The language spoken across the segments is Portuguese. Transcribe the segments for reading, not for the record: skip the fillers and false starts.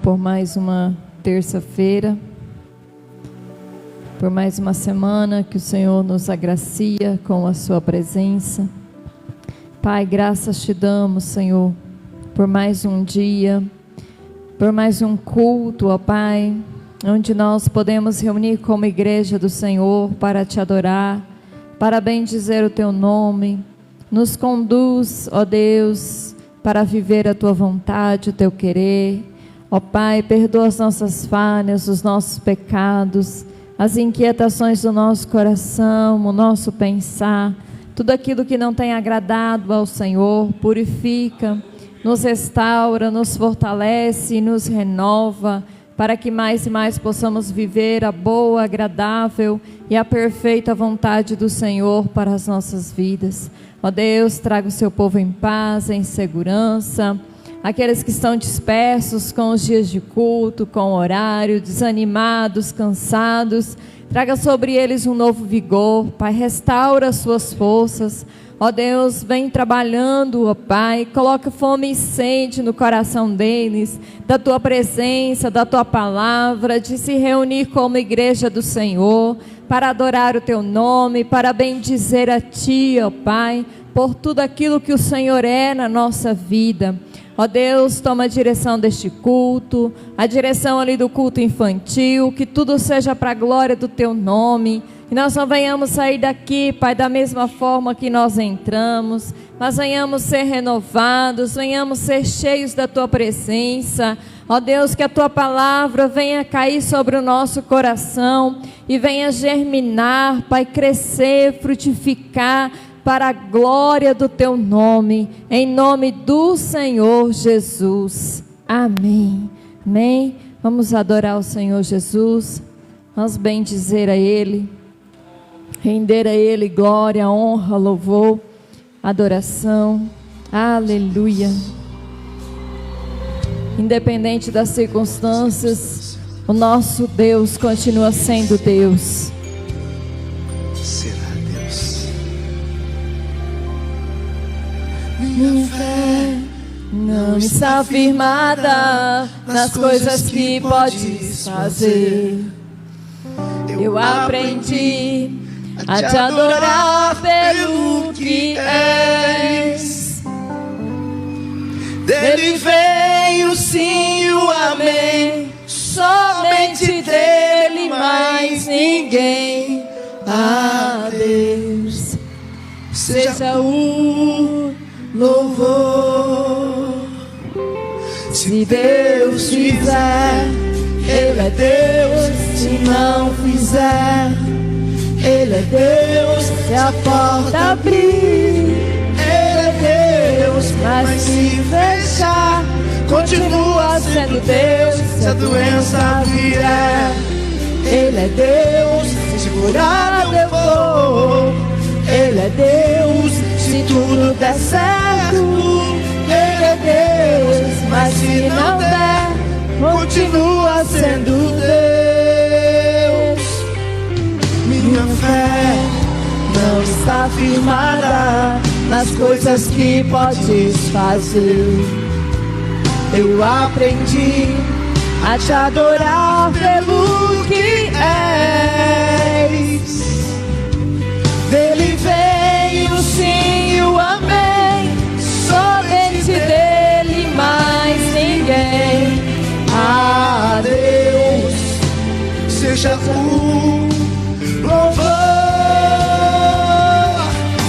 por mais uma terça-feira, por mais uma semana que o Senhor nos agracia com a sua presença. Pai, graças te damos, Senhor, por mais um dia, por mais um culto, ó Pai, onde nós podemos reunir como igreja do Senhor para te adorar, para bendizer o teu nome. Nos conduz, ó Deus, para viver a tua vontade, o teu querer. Ó Pai, perdoa as nossas falhas, os nossos pecados, as inquietações do nosso coração, o nosso pensar, tudo aquilo que não tem agradado ao Senhor. Purifica, nos restaura, nos fortalece e nos renova, para que mais e mais possamos viver a boa, agradável e a perfeita vontade do Senhor para as nossas vidas. Ó Deus, traga o seu povo em paz, em segurança. Aqueles que estão dispersos com os dias de culto, com o horário, desanimados, cansados, traga sobre eles um novo vigor. Pai, restaura as suas forças. Ó Deus, vem trabalhando, ó Pai, coloca fome e sede no coração deles, da tua presença, da tua palavra, de se reunir como igreja do Senhor, para adorar o teu nome, para bendizer a ti, ó Pai, por tudo aquilo que o Senhor é na nossa vida. Ó Deus, toma a direção deste culto, a direção ali do culto infantil, que tudo seja para a glória do teu nome, que nós não venhamos sair daqui, Pai, da mesma forma que nós entramos, mas venhamos ser renovados, venhamos ser cheios da tua presença. Ó Deus, que a tua palavra venha cair sobre o nosso coração e venha germinar, Pai, crescer, frutificar, para a glória do teu nome, em nome do Senhor Jesus. Amém. Amém. Vamos adorar o Senhor Jesus, vamos bendizer a Ele, render a Ele glória, honra, louvor, adoração. Aleluia. Independente das circunstâncias, o nosso Deus continua sendo Deus. Minha fé não está firmada nas coisas que podes fazer. Eu aprendi a te adorar pelo que és. Dele vem o sim e o amém, somente dele, mais ninguém. A Deus seja o louvor. Se Deus fizer, Ele é Deus. Se não fizer, Ele é Deus. Se a porta abrir, Ele é Deus. Mas se fechar, continua sendo Deus. Se a doença vier, Ele é Deus. Se curar eu vou, Ele é Deus. Se tudo der certo, Ele é Deus. Mas se não der, continua sendo Deus. Minha fé não está firmada nas coisas que podes fazer. Eu aprendi a te adorar pelo que és. Dele vem o sim e o amém, somente dele, mais ninguém. A Deus seja o louvor.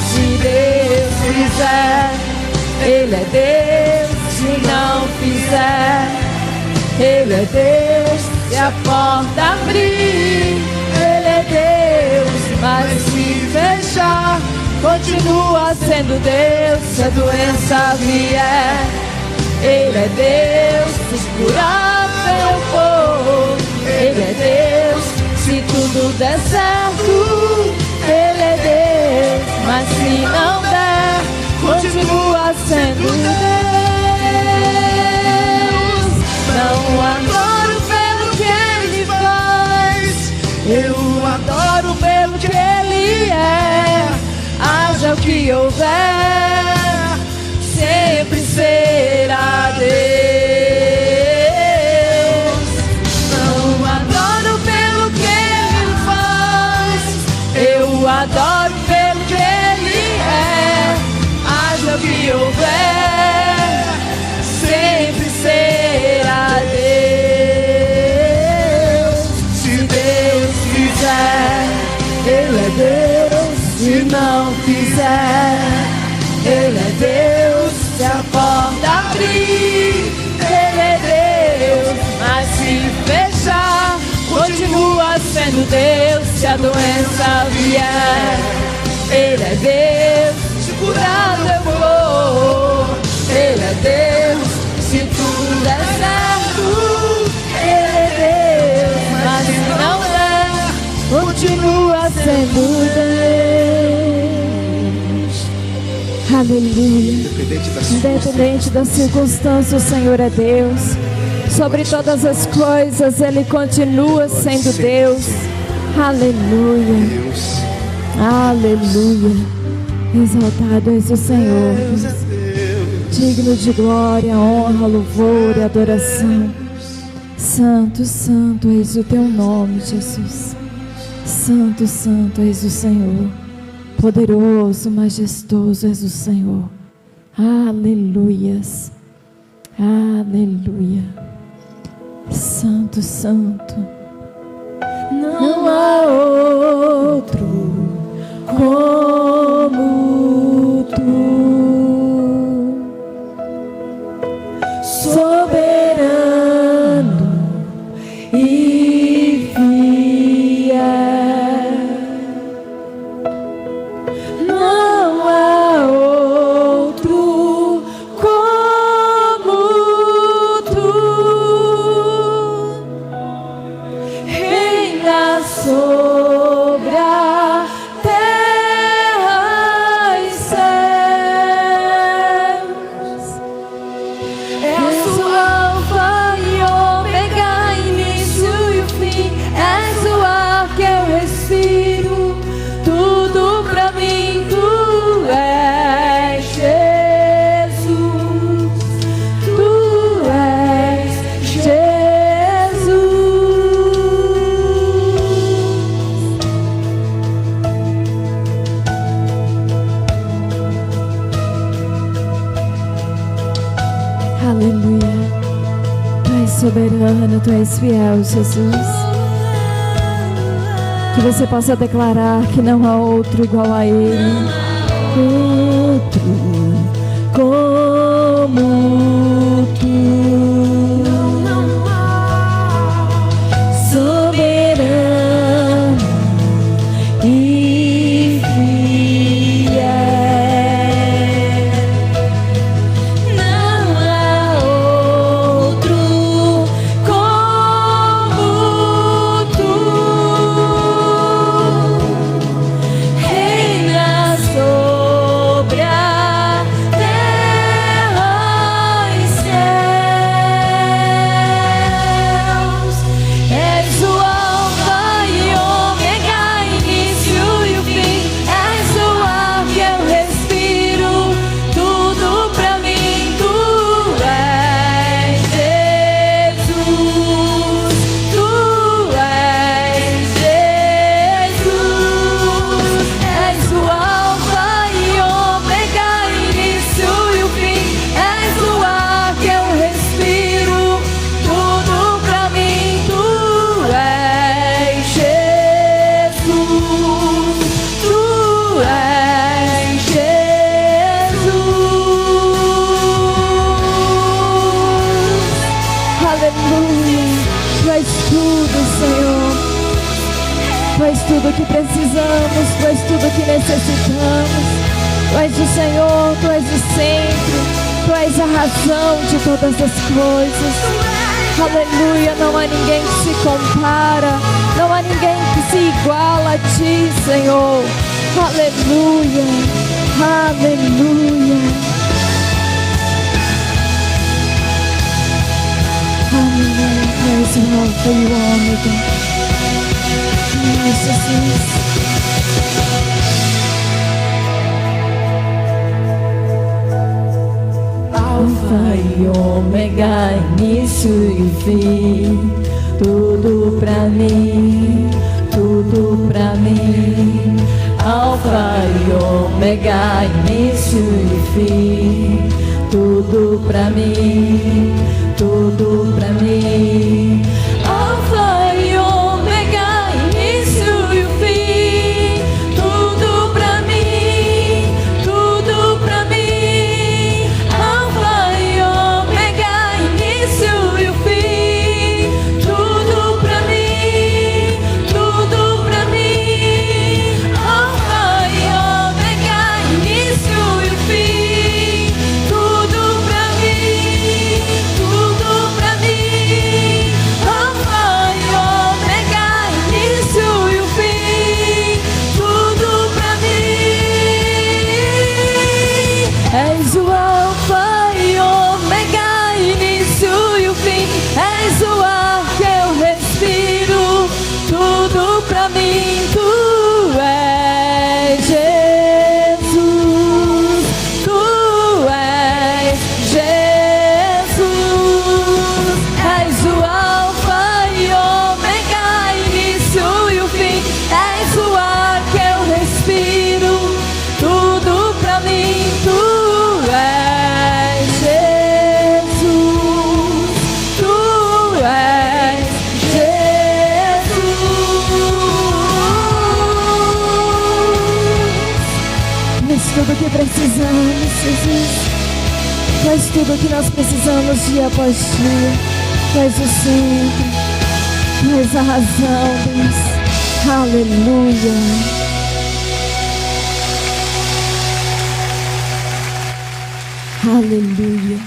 Se Deus fizer, Ele é Deus. Se não fizer, Ele é Deus. Se a porta abrir, Ele é Deus. Mas se fechar, continua sendo Deus. Se a doença vier, Ele é Deus. Se curar eu vou, Ele é Deus. Se tudo der certo, Ele é Deus. Mas se não der, continua sendo Deus. Não adoro pelo que Ele faz, eu adoro pelo que Ele é. Haja o que houver, sempre será Deus. não fizer, Ele é Deus. Se a porta abrir, Ele é Deus. Mas se fechar, continua sendo Deus. Se a doença vier, Ele é Deus. Se curado eu vou, Ele é Deus. Se tudo der certo, Ele é Deus. Mas se não der, continua sendo Deus. Aleluia. Independente da circunstância, o Senhor é Deus. Sobre todas as coisas, Ele continua sendo Deus. Aleluia. Aleluia. Exaltado és o Senhor, digno de glória, honra, louvor e adoração. Santo, santo és o teu nome, Jesus. Santo, santo és o Senhor. Poderoso, majestoso és o Senhor. Aleluias. Aleluia. Santo, santo. Não há outro como tu, soberano e fiel. Não há outro como tu, reina sobre a terra e céus. És o alfa e ômega, início e o fim. És o ar que eu respiro, tudo pra mim tu és, Jesus. Tu és Jesus. Aleluia. Tu és soberano, tu és fiel, Jesus. Que você possa declarar que não há outro igual a Ele. Outro como tu, soberano e fiel. Não há outro como tu, reina sobre a terra e céus. És o alfa e ômega, início e o fim. És o ar que eu respiro, tudo pra mim tu és, Jesus. Tu és Jesus. És o alfa e ômega, início e o fim. És o ar que eu respiro, tudo pra mim tu és, Jesus. Tu és Jesus. Aleluia. Tu és tudo, Senhor. Tu és tudo que precisamos, tu és tudo que necessitamos. Tu és o Senhor, tu és o centro, tu és a razão de todas as coisas. Aleluia, não há ninguém que se compara, não há ninguém que se iguala a ti, Senhor. Aleluia, aleluia. Aleluia, tu és o alfa e o ômega. Jesus. Alfa e ômega, início e fim. Tudo pra mim, tudo pra mim. Alfa e ômega, início e fim. Tudo pra mim, tudo pra mim. Alfa e ômega, início e o fim. Tudo pra mim. pra mim tu és Jesus, tu és Jesus, és o Alfa e Ômega, início e o fim, és o ar que eu respiro, tudo pra mim tu és Jesus, tu és Jesus. Mas tudo que precisamos, Jesus, faz tudo que nós precisamos dia após dia, faz o centro, faz a razão, Deus. Aleluia. Aleluia.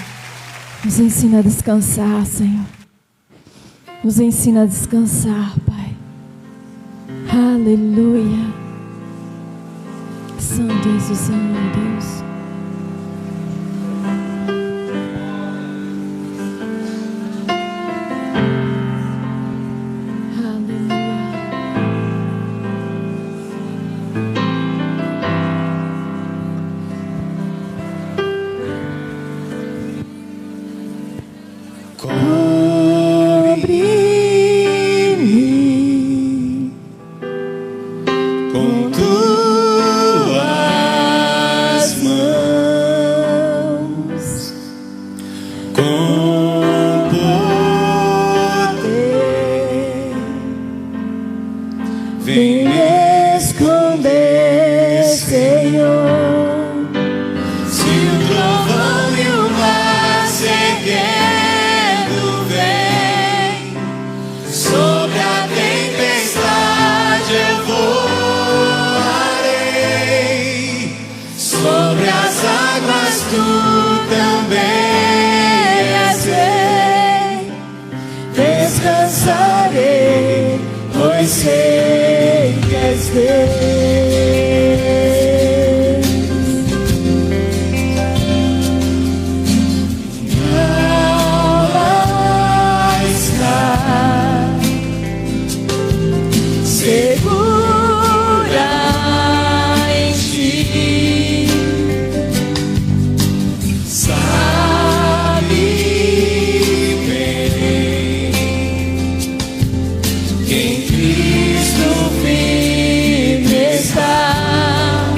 Nos ensina a descansar, Senhor. Nos ensina a descansar, Pai. Aleluia. Santo és o Senhor, Deus. Cobre-me com tuas mãos, com poder, vem me esconder, Senhor. Se o trovão e o mar se erguendo vem, sobre a tempestade eu voarei, sobre as águas tu também és rei. Descansarei, pois sei que és Deus. Segura em ti, sabe bem que em Cristo firme está.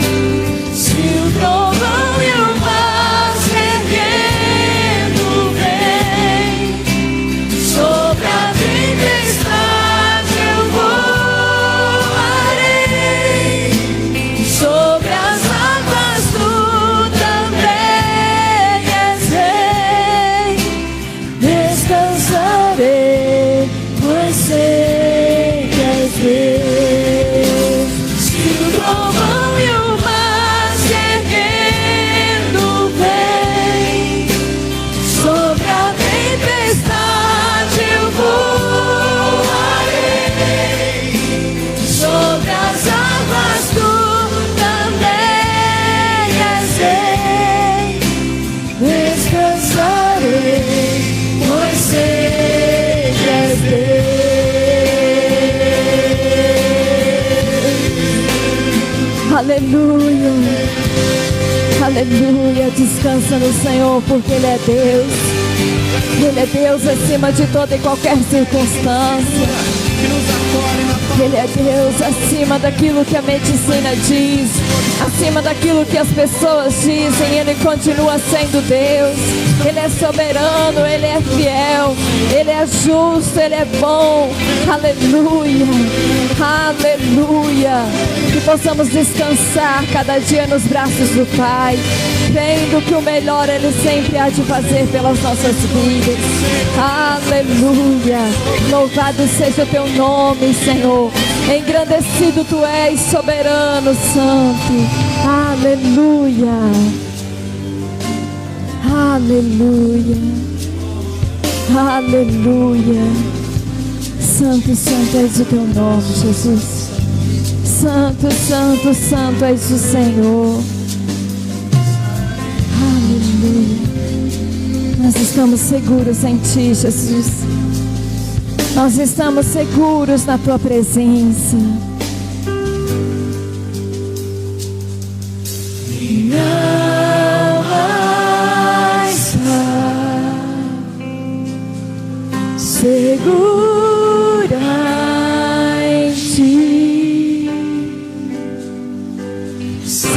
Se o trovão e o mar se erguendo vem, sobre a tempestade eu voarei, sobre as águas tu também és rei. Descansarei, pois sei que és Deus. Se o trovão e o mar se erguendo vem, sobre a tempestade eu voarei, sobre as águas tu também és rei. Descansarei, pois sei que és Deus. Aleluia, aleluia. Descansa no Senhor, porque Ele é Deus. Ele é Deus acima de toda e qualquer circunstância. Ele é Deus acima daquilo que a medicina diz, acima daquilo que as pessoas dizem. Ele continua sendo Deus. Ele é soberano, Ele é fiel, Ele é justo, Ele é bom. Aleluia, aleluia. Que possamos descansar cada dia nos braços do Pai, crendo que o melhor Ele sempre há de fazer pelas nossas vidas. Aleluia. Louvado seja o teu nome, Senhor. Engrandecido tu és, soberano, santo. Aleluia. Aleluia. Aleluia. Santo, santo és o teu nome, Jesus. Santo, santo, santo és o Senhor. Aleluia. Nós estamos seguros em Ti, Jesus. Nós estamos seguros na tua presença. Minha alma está segura em ti. Sabes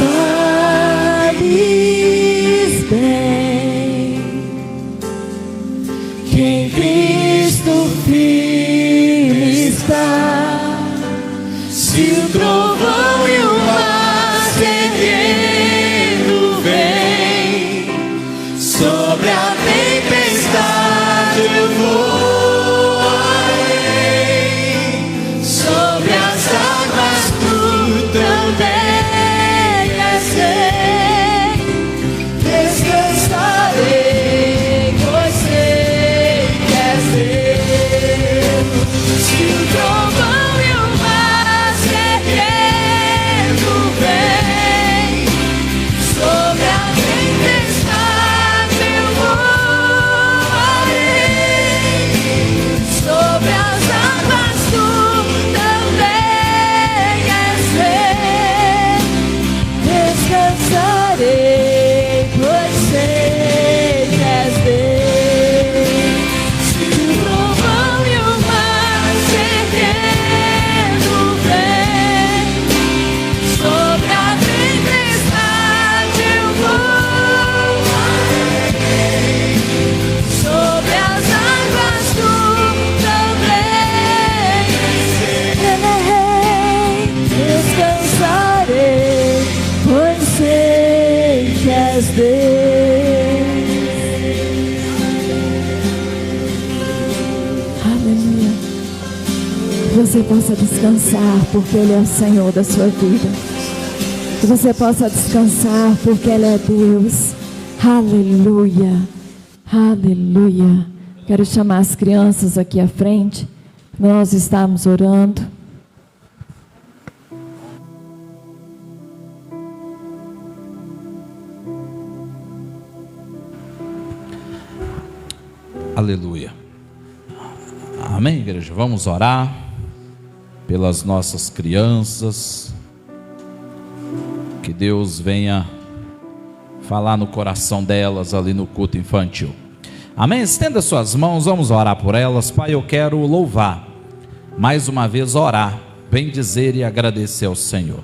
bem que em Cristo firme está. Se o trovão e o mar se erguendo vem, sobre a tempestade eu voarei, sobre as águas tu também és rei. Descansarei, pois sei que és Deus. Se o trovão e o mar se erguendo vem, sobre a tempestade eu voarei, sobre as águas tu também és rei. Descansarei, pois sei que és Deus. Se o trovão e o mar se erguendo vem, sobre a tempestade eu voarei, sobre as águas tu também errei. Descansarei, pois sei que és Deus. Aleluia. Que você possa descansar, porque Ele é o Senhor da sua vida. Que você possa descansar, porque Ele é Deus. Aleluia. Aleluia. Quero chamar as crianças aqui à frente. Nós estamos orando. Aleluia. Amém, igreja? Vamos orar pelas nossas crianças. Que Deus venha falar no coração delas ali no culto infantil. Amém? Estenda suas mãos, vamos orar por elas. Pai, eu quero louvar, mais uma vez orar, bendizer e agradecer ao Senhor.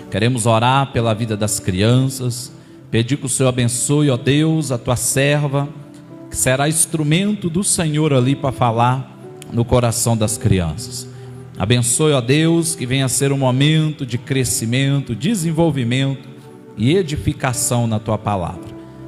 Queremos orar pela vida das crianças, pedir que o Senhor abençoe, ó Deus, a tua serva, que será instrumento do Senhor ali para falar no coração das crianças. Abençoe, ó Deus, que venha a ser um momento de crescimento, desenvolvimento e edificação na tua palavra.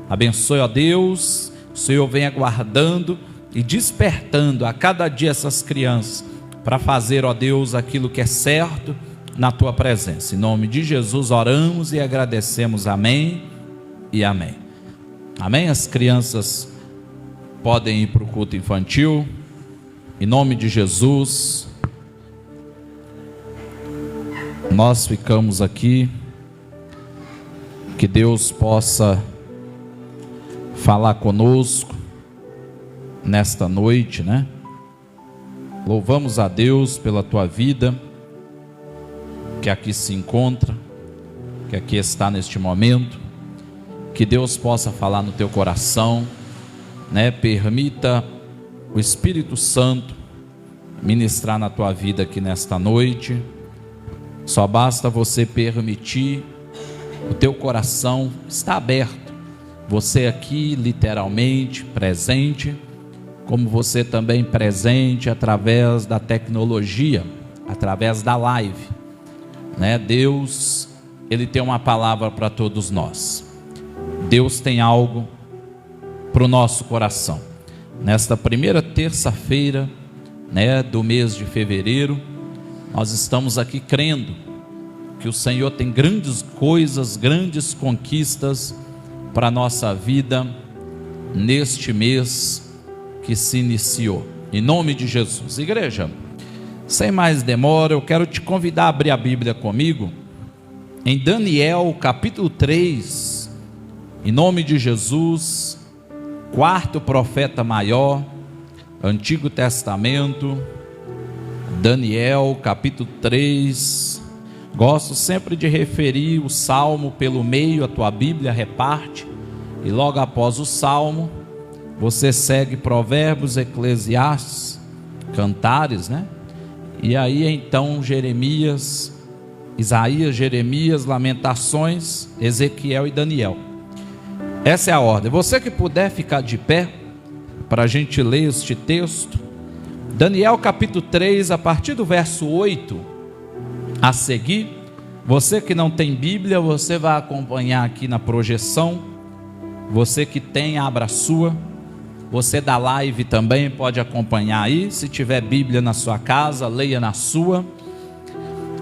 Abençoe, ó Deus, o Senhor venha guardando e despertando a cada dia essas crianças para fazer, ó Deus, aquilo que é certo na tua presença. Em nome de Jesus oramos e agradecemos. Amém e amém. Amém? As crianças podem ir para o culto infantil. Em nome de Jesus, nós ficamos aqui. Que Deus possa falar conosco nesta noite, né? Louvamos a Deus pela tua vida, que aqui se encontra, que aqui está neste momento. Que Deus possa falar no teu coração, né? Permita o Espírito Santo ministrar na tua vida aqui nesta noite. Só basta você permitir. O teu coração está aberto. Você aqui literalmente presente, como você também presente através da tecnologia, através da live, né? Deus, Ele tem uma palavra para todos nós. Deus tem algo para o nosso coração. Nesta primeira terça-feira, né, do mês de fevereiro, nós estamos aqui crendo que o Senhor tem grandes coisas, grandes conquistas para a nossa vida neste mês que se iniciou. Em nome de Jesus. Igreja, sem mais demora, eu quero te convidar a abrir a Bíblia comigo em Daniel capítulo 3. Em nome de Jesus, quarto profeta maior, Antigo Testamento, Daniel, capítulo 3. Gosto sempre de referir o Salmo pelo meio, a tua Bíblia reparte, e logo após o Salmo, você segue Provérbios, Eclesiastes, Cantares, né? E aí então Jeremias, Isaías, Jeremias, Lamentações, Ezequiel e Daniel. Essa é a ordem. Você que puder ficar de pé, para a gente ler este texto, Daniel capítulo 3, a partir do verso 8 a seguir. Você que não tem Bíblia, você vai acompanhar aqui na projeção. Você que tem, abra a sua. Você da live também pode acompanhar aí. Se tiver Bíblia na sua casa, leia na sua.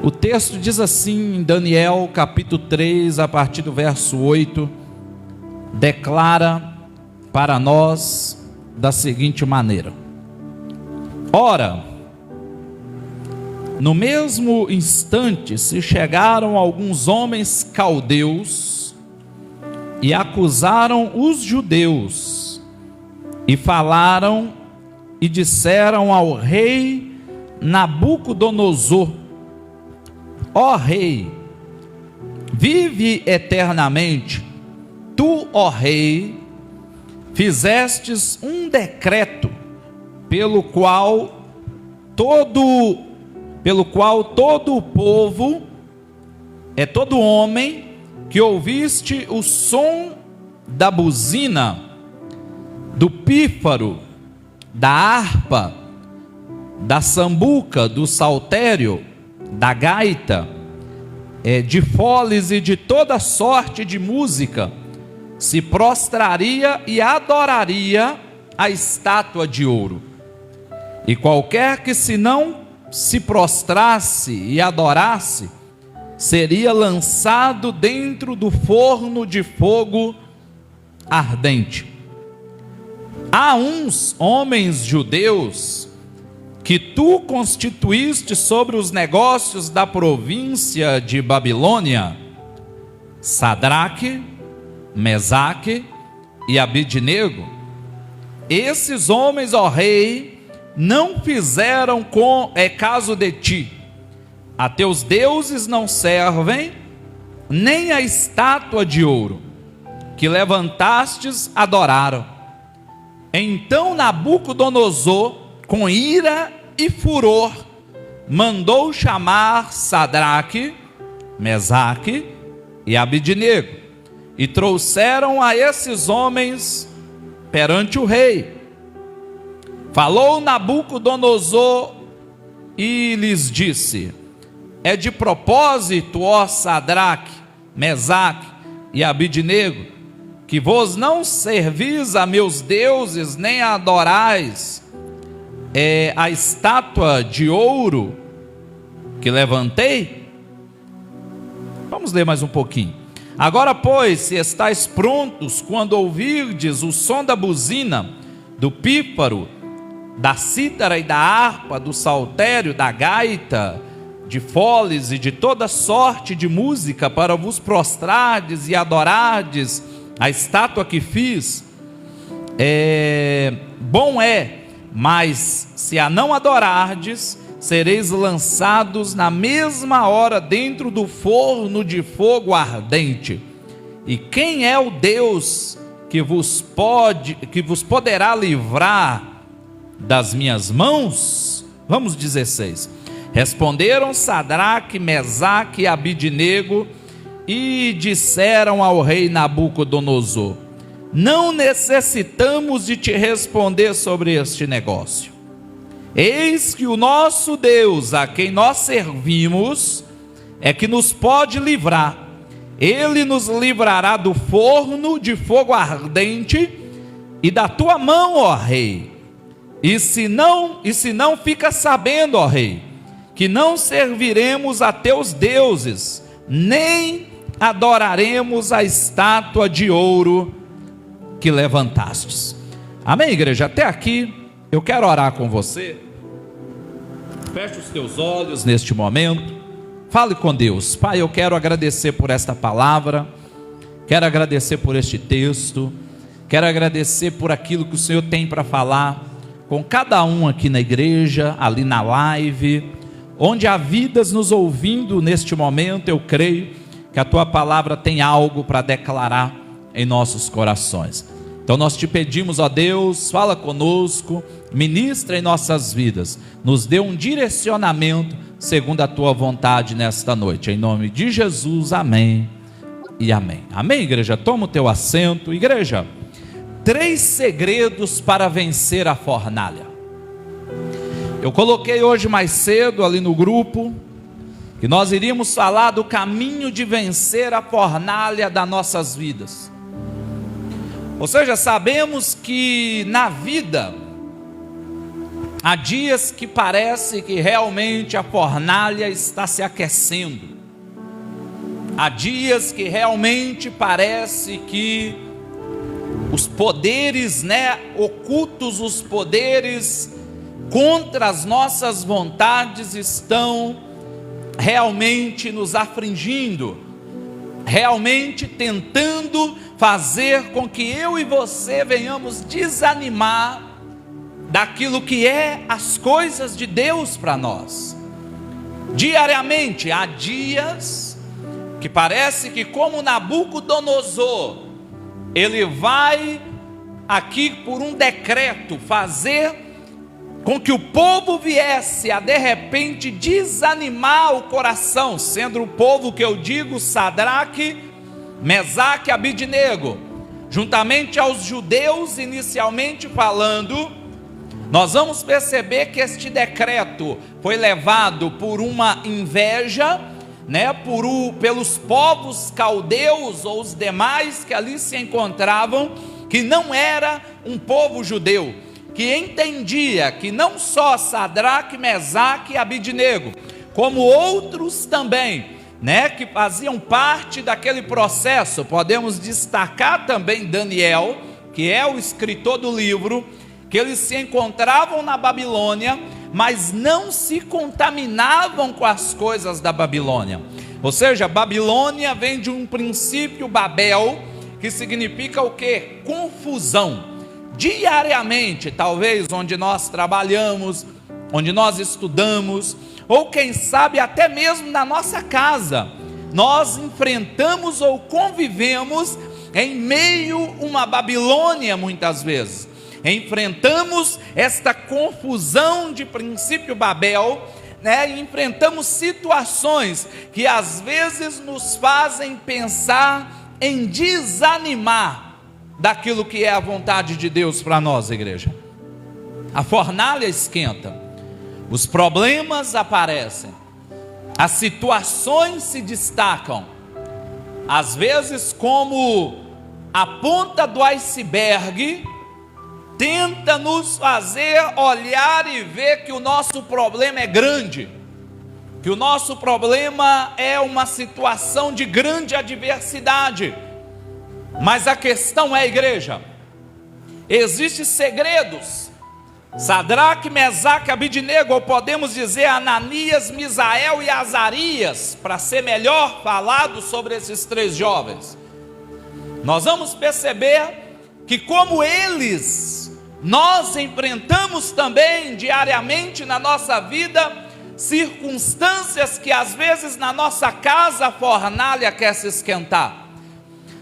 O texto diz assim em Daniel capítulo 3, a partir do verso 8, declara para nós da seguinte maneira: ora, no mesmo instante se chegaram alguns homens caldeus e acusaram os judeus e falaram e disseram ao rei Nabucodonosor: ó rei, vive eternamente. Tu, ó rei, fizestes um decreto pelo qual todo o povo, todo homem que ouviste o som da buzina, do pífaro, da harpa, da sambuca, do saltério, da gaita, de foles e de toda sorte de música, se prostraria e adoraria a estátua de ouro. E qualquer que se não se prostrasse e adorasse, seria lançado dentro do forno de fogo ardente. Há uns homens judeus que tu constituíste sobre os negócios da província de Babilônia, Sadraque, Mesaque e Abidnego. Esses homens, ó rei, não fizeram caso de ti. A teus deuses não servem, nem a estátua de ouro que levantastes adoraram. Então Nabucodonosor, com ira e furor, mandou chamar Sadraque, Mesaque e Abidnego, e trouxeram a esses homens perante o rei. Falou Nabucodonosor e lhes disse: é de propósito, ó Sadraque, Mesaque e Abidnego, que vos não servis a meus deuses, nem adorais a estátua de ouro que levantei? Vamos ler mais um pouquinho. Agora, pois, se estáis prontos, quando ouvirdes o som da buzina, do pífaro, da cítara e da harpa, do saltério, da gaita, de foles e de toda sorte de música, para vos prostrardes e adorardes a estátua que fiz, bom é, mas se a não adorardes, sereis lançados na mesma hora dentro do forno de fogo ardente. E quem é o Deus que vos poderá livrar das minhas mãos? Vamos 16. Responderam Sadraque, Mesaque e Abidnego e disseram ao rei Nabucodonosor: não necessitamos de te responder sobre este negócio. Eis que o nosso Deus, a quem nós servimos, é que nos pode livrar. Ele nos livrará do forno de fogo ardente e da tua mão, ó rei. E se não fica sabendo, ó rei, que não serviremos a teus deuses, nem adoraremos a estátua de ouro que levantastes. Amém, igreja? Até aqui eu quero orar com você. Feche os teus olhos neste momento. Fale com Deus. Pai, eu quero agradecer por esta palavra. Quero agradecer por este texto. Quero agradecer por aquilo que o Senhor tem para falar com cada um aqui na igreja, ali na live, onde há vidas nos ouvindo neste momento. Eu creio que a tua palavra tem algo para declarar em nossos corações. Então nós te pedimos, ó Deus, fala conosco, ministra em nossas vidas, nos dê um direcionamento segundo a tua vontade nesta noite, em nome de Jesus, amém e amém. Amém, igreja? Toma o teu assento. Igreja, 3 segredos para vencer a fornalha. Eu coloquei hoje mais cedo ali no grupo que nós iríamos falar do caminho de vencer a fornalha das nossas vidas. Ou seja, sabemos que na vida há dias que parece que realmente a fornalha está se aquecendo. Há dias que realmente parece que os poderes, ocultos, os poderes contra as nossas vontades estão realmente nos afligindo, realmente tentando fazer com que eu e você venhamos desanimar daquilo que é as coisas de Deus para nós. Diariamente, há dias que parece que, como Nabucodonosor, ele vai aqui por um decreto fazer com que o povo viesse a de repente desanimar o coração, sendo o povo que eu digo Sadraque, Mesaque e Abidnego, juntamente aos judeus inicialmente falando. Nós vamos perceber que este decreto foi levado por uma inveja, pelos povos caldeus ou os demais que ali se encontravam, que não era um povo judeu, que entendia que não só Sadraque, Mesaque e Abidnego, como outros também, que faziam parte daquele processo. Podemos destacar também Daniel, que é o escritor do livro, que eles se encontravam na Babilônia, mas não se contaminavam com as coisas da Babilônia. Ou seja, Babilônia vem de um princípio Babel, que significa o quê? Confusão. Diariamente, talvez onde nós trabalhamos, onde nós estudamos, ou quem sabe até mesmo na nossa casa, nós enfrentamos ou convivemos em meio a uma Babilônia muitas vezes. Enfrentamos esta confusão de princípio Babel, e enfrentamos situações que às vezes nos fazem pensar em desanimar daquilo que é a vontade de Deus para nós, igreja. A fornalha esquenta, os problemas aparecem, as situações se destacam, às vezes como a ponta do iceberg, tenta nos fazer olhar e ver que o nosso problema é grande, que o nosso problema é uma situação de grande adversidade. Mas a questão é, igreja, existem segredos. Sadraque, Mesaque, Abidnego, ou podemos dizer Ananias, Misael e Azarias, para ser melhor falado sobre esses 3 jovens. Nós vamos perceber que, como eles, nós enfrentamos também diariamente na nossa vida circunstâncias que às vezes na nossa casa a fornalha quer se esquentar.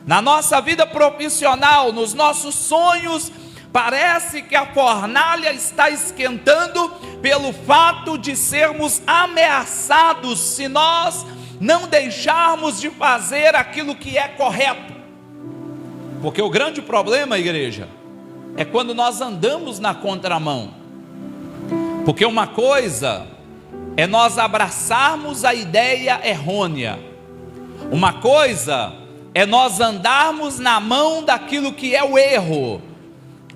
Na nossa vida profissional, nos nossos sonhos, parece que a fornalha está esquentando pelo fato de sermos ameaçados se nós não deixarmos de fazer aquilo que é correto. Porque o grande problema, igreja, é quando nós andamos na contramão. Porque uma coisa é nós abraçarmos a ideia errônea, uma coisa é nós andarmos na mão daquilo que é o erro,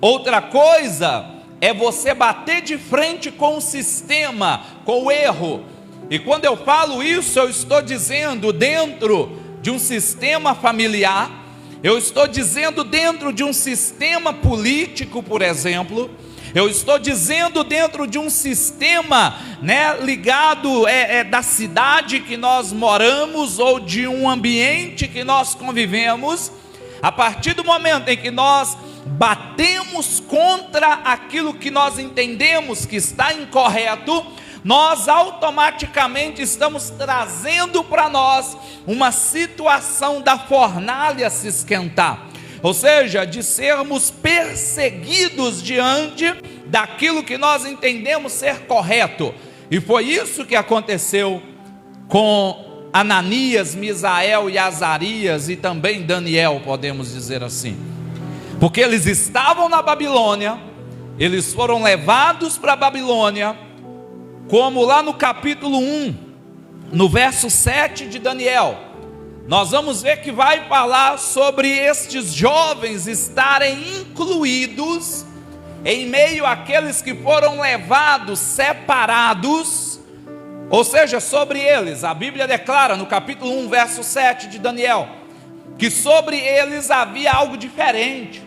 outra coisa é você bater de frente com o sistema, com o erro. E quando eu falo isso, eu estou dizendo dentro de um sistema familiar, eu estou dizendo dentro de um sistema político, por exemplo, eu estou dizendo dentro de um sistema ligado da cidade que nós moramos, ou de um ambiente que nós convivemos. A partir do momento em que nós batemos contra aquilo que nós entendemos que está incorreto, nós automaticamente estamos trazendo para nós uma situação da fornalha se esquentar, ou seja, de sermos perseguidos diante daquilo que nós entendemos ser correto. E foi isso que aconteceu com Ananias, Misael e Azarias, e também Daniel, podemos dizer assim, porque eles estavam na Babilônia, eles foram levados para a Babilônia, como lá no capítulo 1, no verso 7 de Daniel, nós vamos ver que vai falar sobre estes jovens estarem incluídos em meio àqueles que foram levados, separados, ou seja, sobre eles, a Bíblia declara no capítulo 1, verso 7 de Daniel, que sobre eles havia algo diferente,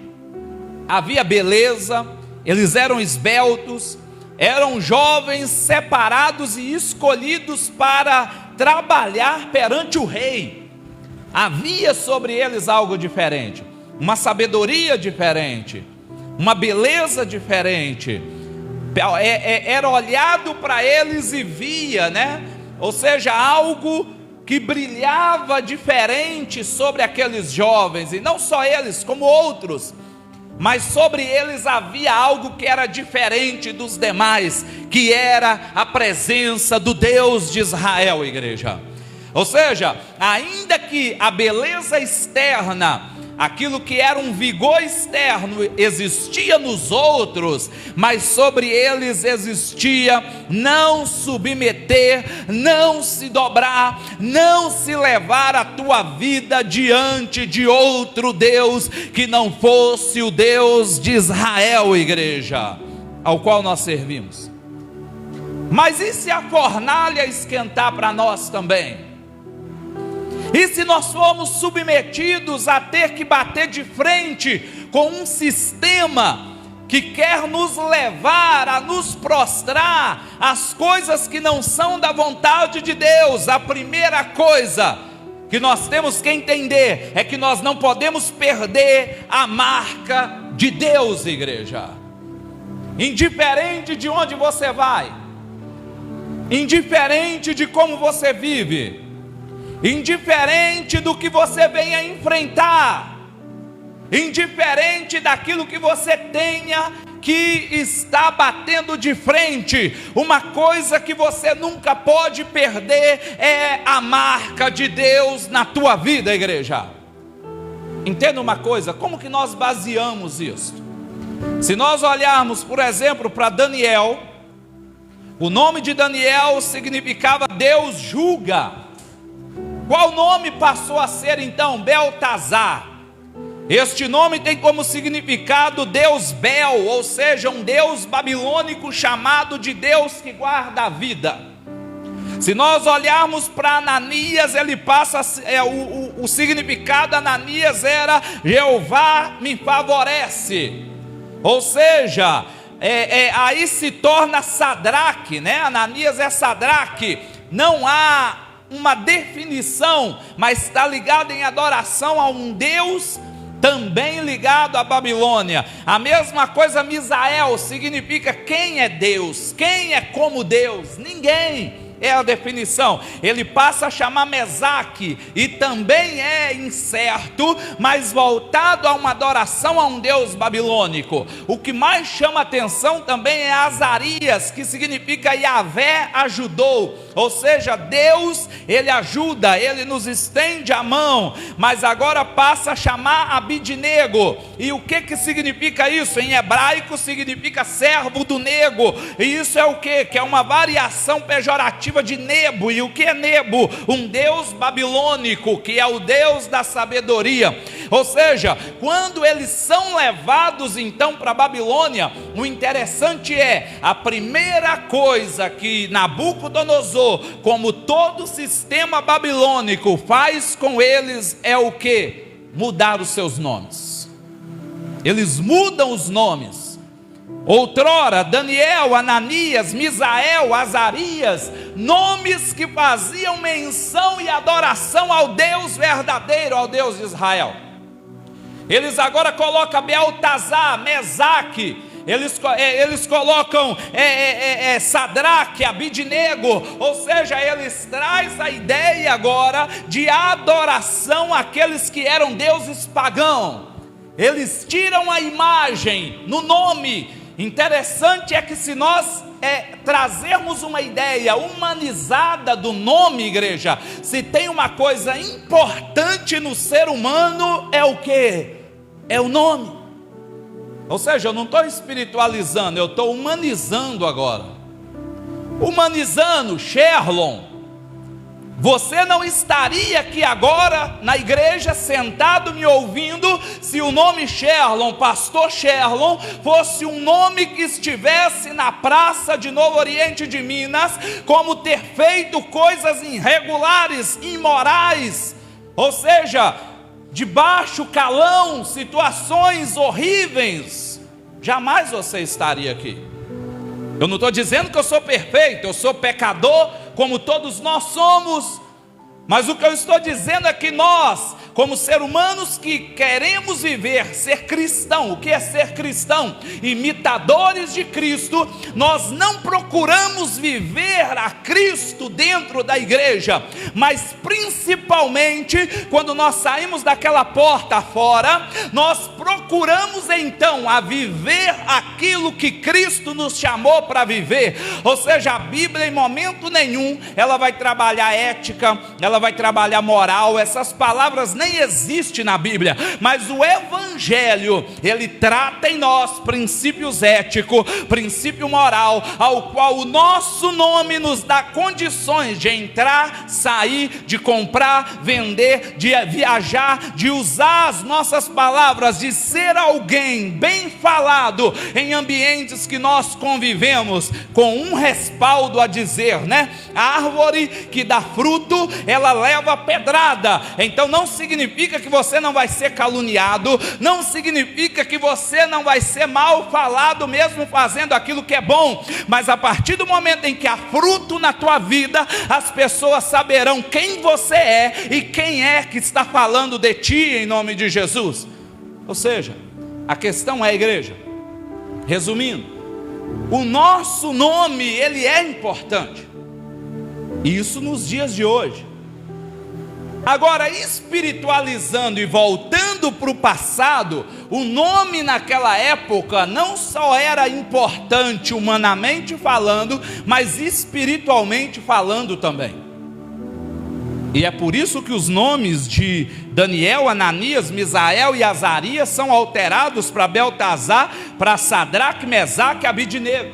havia beleza, eles eram esbeltos, eram jovens separados e escolhidos para trabalhar perante o rei. Havia sobre eles algo diferente, uma sabedoria diferente, uma beleza diferente. Era olhado para eles e via, né? Ou seja, algo que brilhava diferente sobre aqueles jovens, e não só eles, como outros, mas sobre eles havia algo que era diferente dos demais, que era a presença do Deus de Israel, igreja. Ou seja, ainda que a beleza externa, aquilo que era um vigor externo existia nos outros, mas sobre eles existia não submeter, não se dobrar, não se levar a tua vida diante de outro Deus que não fosse o Deus de Israel, igreja, ao qual nós servimos. Mas e se a fornalha esquentar para nós também? E se nós formos submetidos a ter que bater de frente com um sistema que quer nos levar a nos prostrar às coisas que não são da vontade de Deus? A primeira coisa que nós temos que entender é que nós não podemos perder a marca de Deus, igreja. Indiferente de onde você vai, indiferente de como você vive, indiferente do que você venha enfrentar, indiferente daquilo que você tenha que está batendo de frente, uma coisa que você nunca pode perder é a marca de Deus na tua vida, igreja. Entenda uma coisa, como que nós baseamos isso? Se nós olharmos, por exemplo, para Daniel, o nome de Daniel significava Deus julga. Qual nome passou a ser então? Beltazar. Este nome tem como significado Deus Bel, ou seja, um Deus babilônico chamado de Deus que guarda a vida. Se nós olharmos para Ananias, ele passa, o significado de Ananias era Jeová me favorece, ou seja, aí se torna Sadraque, né? Ananias é Sadraque, não há uma definição, mas está ligado em adoração a um Deus também ligado à Babilônia. A mesma coisa, Misael significa quem é Deus, quem é como Deus? Ninguém. É a definição. Ele passa a chamar Mesaque, e também é incerto, mas voltado a uma adoração a um Deus babilônico. O que mais chama atenção também é Azarias, que significa Yahvé ajudou, ou seja, Deus, ele ajuda, ele nos estende a mão. Mas agora passa a chamar Abidnego, e o que significa isso? Em hebraico significa servo do nego, e isso é o que? Que é uma variação pejorativa de Nebo. E o que é Nebo? Um deus babilônico, que é o Deus da sabedoria. Ou seja, quando eles são levados então para a Babilônia, o interessante é, a primeira coisa que Nabucodonosor, como todo sistema babilônico, faz com eles é o que? Mudar os seus nomes. Eles mudam os nomes. Outrora, Daniel, Ananias, Misael, Azarias, nomes que faziam menção e adoração ao Deus verdadeiro, ao Deus de Israel. Eles agora colocam Beltesazar, Mesaque, eles colocam Sadraque, Abidnego, ou seja, eles trazem a ideia agora de adoração àqueles que eram deuses pagãos. Eles tiram a imagem no nome. Interessante é que se nós trazermos uma ideia humanizada do nome, igreja, se tem uma coisa importante no ser humano, é o quê? É o nome. Ou seja, eu não estou espiritualizando, eu estou humanizando agora. Humanizando, Sherlon. Você não estaria aqui agora na igreja sentado me ouvindo se o nome Sherlon, pastor Sherlon, fosse um nome que estivesse na praça de Novo Oriente de Minas, como ter feito coisas irregulares, imorais, ou seja, de baixo calão, situações horríveis. Jamais você estaria aqui. Eu não estou dizendo que eu sou perfeito, eu sou pecador, como todos nós somos, mas o que eu estou dizendo é que nós, como seres humanos que queremos viver, ser cristão, o que é ser cristão? Imitadores de Cristo, nós não procuramos viver a Cristo dentro da igreja, mas principalmente quando nós saímos daquela porta fora, nós procuramos então a viver aquilo que Cristo nos chamou para viver. Ou seja, a Bíblia em momento nenhum, ela vai trabalhar ética, ela vai trabalhar moral, essas palavras nem existem na Bíblia, mas o Evangelho, ele trata em nós princípios éticos, princípio moral, ao qual o nosso nome nos dá condições de entrar, sair, de comprar, vender, de viajar, de usar as nossas palavras, de ser alguém bem falado em ambientes que nós convivemos, com um respaldo a dizer, né? A árvore que dá fruto, ela leva pedrada. Então não significa que você não vai ser caluniado, não significa que você não vai ser mal falado mesmo fazendo aquilo que é bom, mas a partir do momento em que há fruto na tua vida, as pessoas saberão quem você é e quem é que está falando de ti em nome de Jesus. Ou seja, a questão é, igreja, resumindo, o nosso nome, ele é importante, isso nos dias de hoje. Agora, espiritualizando e voltando para o passado, o nome naquela época não só era importante humanamente falando, mas espiritualmente falando também. E é por isso que os nomes de Daniel, Ananias, Misael e Azarias são alterados para Beltesazar, para Sadraque, Mesaque e Abidnego.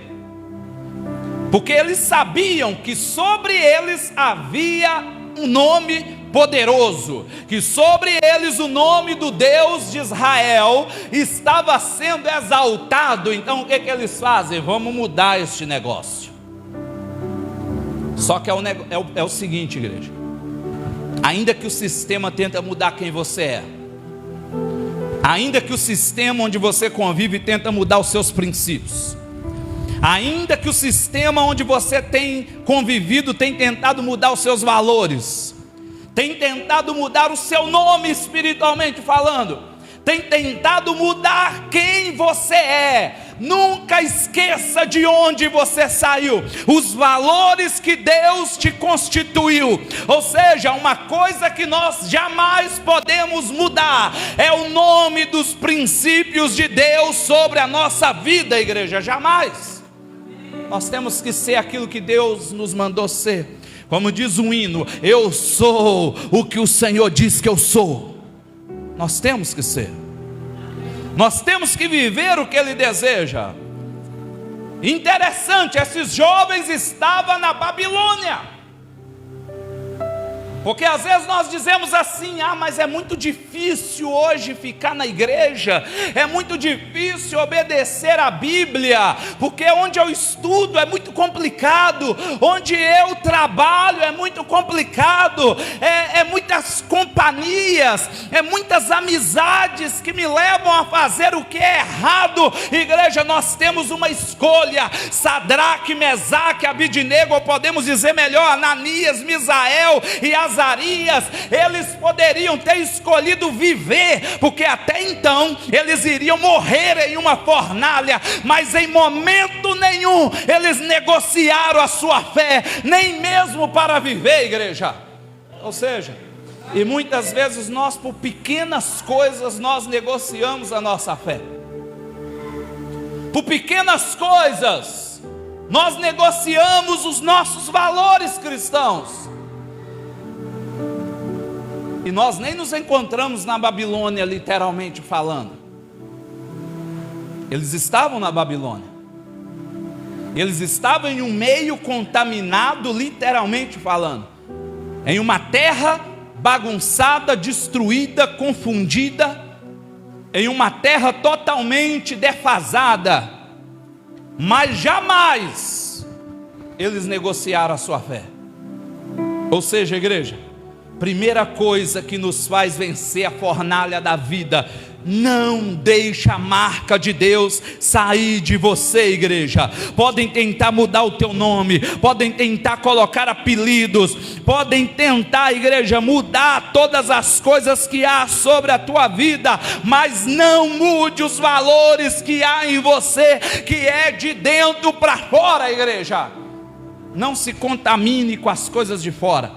Porque eles sabiam que sobre eles havia um nome poderoso, que sobre eles o nome do Deus de Israel estava sendo exaltado. Então o que eles fazem? Vamos mudar este negócio. Só que é o seguinte, igreja, ainda que o sistema tenta mudar quem você é, ainda que o sistema onde você convive tenta mudar os seus princípios, ainda que o sistema onde você tem convivido tem tentado mudar os seus valores, tem tentado mudar o seu nome espiritualmente falando, tem tentado mudar quem você é, nunca esqueça de onde você saiu, os valores que Deus te constituiu. Ou seja, uma coisa que nós jamais podemos mudar é o nome dos princípios de Deus sobre a nossa vida, igreja, jamais. Nós temos que ser aquilo que Deus nos mandou ser. Como diz um hino, eu sou o que o Senhor diz que eu sou. Nós temos que ser, nós temos que viver o que Ele deseja. Interessante, esses jovens estavam na Babilônia, porque às vezes nós dizemos assim, mas é muito difícil hoje ficar na igreja, é muito difícil obedecer a Bíblia, porque onde eu estudo é muito complicado, onde eu trabalho é muito complicado, é muitas companhias, é muitas amizades que me levam a fazer o que é errado. Igreja, nós temos uma escolha, Sadraque, Mesaque, Abidnego, ou podemos dizer melhor, Ananias, Misael e Azarias, Azarias, eles poderiam ter escolhido viver, porque até então eles iriam morrer em uma fornalha, mas em momento nenhum eles negociaram a sua fé, nem mesmo para viver, igreja. Ou seja, e muitas vezes nós, por pequenas coisas, nós negociamos a nossa fé. Por pequenas coisas, nós negociamos os nossos valores cristãos. E nós nem nos encontramos na Babilônia, literalmente falando. Eles estavam na Babilônia. Eles estavam em um meio contaminado, literalmente falando. Em uma terra bagunçada, destruída, confundida. Em uma terra totalmente defasada. Mas jamais eles negociaram a sua fé. Ou seja, igreja, primeira coisa que nos faz vencer a fornalha da vida: não deixe a marca de Deus sair de você, igreja. Podem tentar mudar o teu nome, podem tentar colocar apelidos, podem tentar, igreja, mudar todas as coisas que há sobre a tua vida, mas não mude os valores que há em você, que é de dentro para fora, igreja. Não se contamine com as coisas de fora.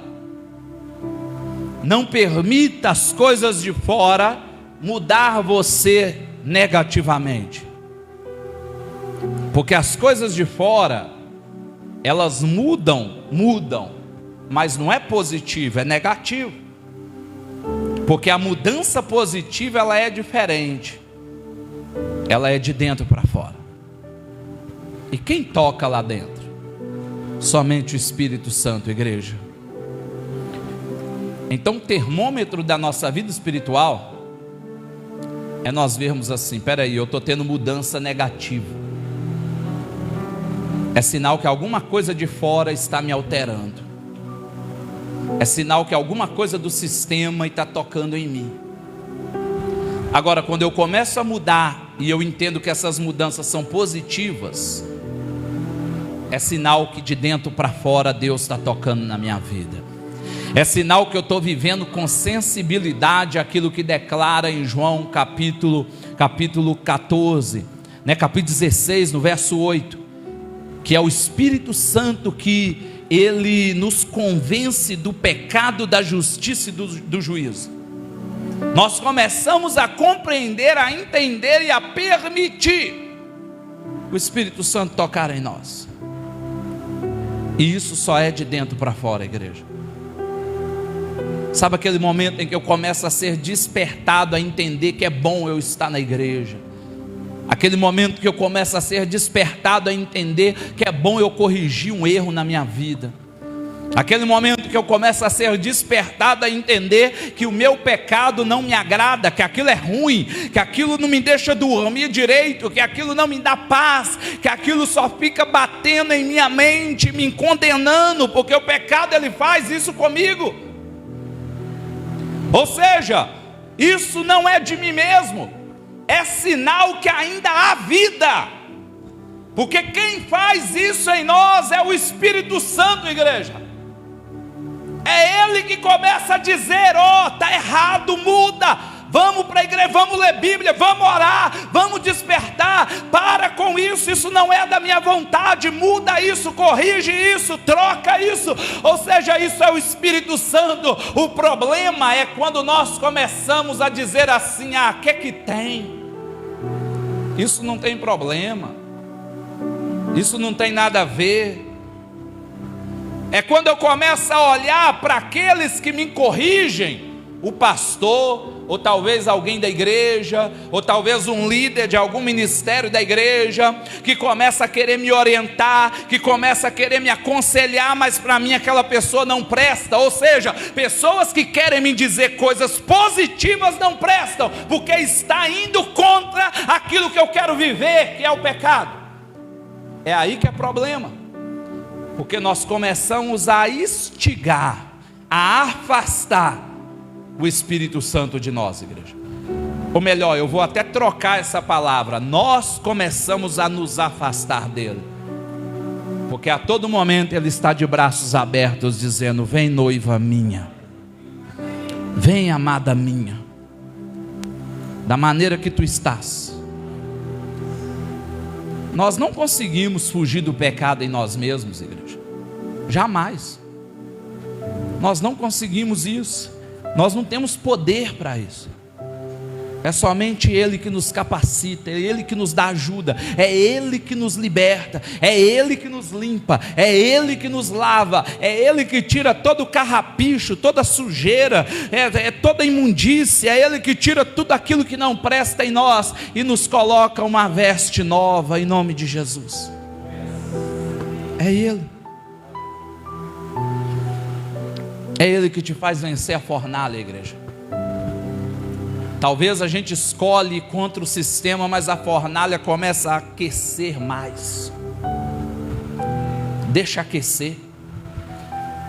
Não permita as coisas de fora mudar você negativamente. Porque as coisas de fora, elas mudam, mas não é positivo, é negativo. Porque a mudança positiva, ela é diferente. Ela é de dentro para fora. E quem toca lá dentro? Somente o Espírito Santo, igreja. Então o termômetro da nossa vida espiritual é nós vermos assim: peraí, eu estou tendo mudança negativa. É sinal que alguma coisa de fora está me alterando. É sinal que alguma coisa do sistema está tocando em mim. Agora, quando eu começo a mudar e eu entendo que essas mudanças são positivas, é sinal que de dentro para fora Deus está tocando na minha vida. É sinal que eu estou vivendo com sensibilidade aquilo que declara em João capítulo 14, capítulo 16, no verso 8, que é o Espírito Santo que ele nos convence do pecado, da justiça e do juízo. Nós começamos a compreender, a entender e a permitir o Espírito Santo tocar em nós. E isso só é de dentro para fora, igreja. Sabe aquele momento em que eu começo a ser despertado a entender que é bom eu estar na igreja? Aquele momento que eu começo a ser despertado a entender que é bom eu corrigir um erro na minha vida. Aquele momento que eu começo a ser despertado a entender que o meu pecado não me agrada, que aquilo é ruim, que aquilo não me deixa dormir direito, que aquilo não me dá paz, que aquilo só fica batendo em minha mente, me condenando, porque o pecado ele faz isso comigo. Ou seja, isso não é de mim mesmo, é sinal que ainda há vida, porque quem faz isso em nós é o Espírito Santo, igreja. É Ele que começa a dizer: está errado, muda, vamos para a igreja, vamos ler Bíblia, vamos orar, vamos despertar, para com isso, isso não é da minha vontade, muda isso, corrige isso, troca isso. Ou seja, isso é o Espírito Santo. O problema é quando nós começamos a dizer assim: que é que tem? Isso não tem problema, isso não tem nada a ver. É quando eu começo a olhar para aqueles que me corrigem, o pastor, ou talvez alguém da igreja, ou talvez um líder de algum ministério da igreja, que começa a querer me orientar, que começa a querer me aconselhar, mas para mim aquela pessoa não presta. Ou seja, pessoas que querem me dizer coisas positivas não prestam, porque está indo contra aquilo que eu quero viver, que é o pecado. É aí que é problema. Porque nós começamos a instigar, a afastar o Espírito Santo de nós, igreja. Ou melhor, eu vou até trocar essa palavra: nós começamos a nos afastar dele. Porque a todo momento ele está de braços abertos dizendo: vem noiva minha, Vem, amada minha, da maneira que tu estás. Nós não conseguimos fugir do pecado em nós mesmos, igreja. Jamais. Nós não conseguimos isso. Nós não temos poder para isso. É somente Ele que nos capacita, é Ele que nos dá ajuda, é Ele que nos liberta, é Ele que nos limpa, é Ele que nos lava, é Ele que tira todo o carrapicho, toda a sujeira, é toda a imundícia, é Ele que tira tudo aquilo que não presta em nós e nos coloca uma veste nova em nome de Jesus. É Ele. É Ele que te faz vencer a fornalha, igreja. Talvez a gente escolhe contra o sistema, mas a fornalha começa a aquecer mais. Deixa aquecer.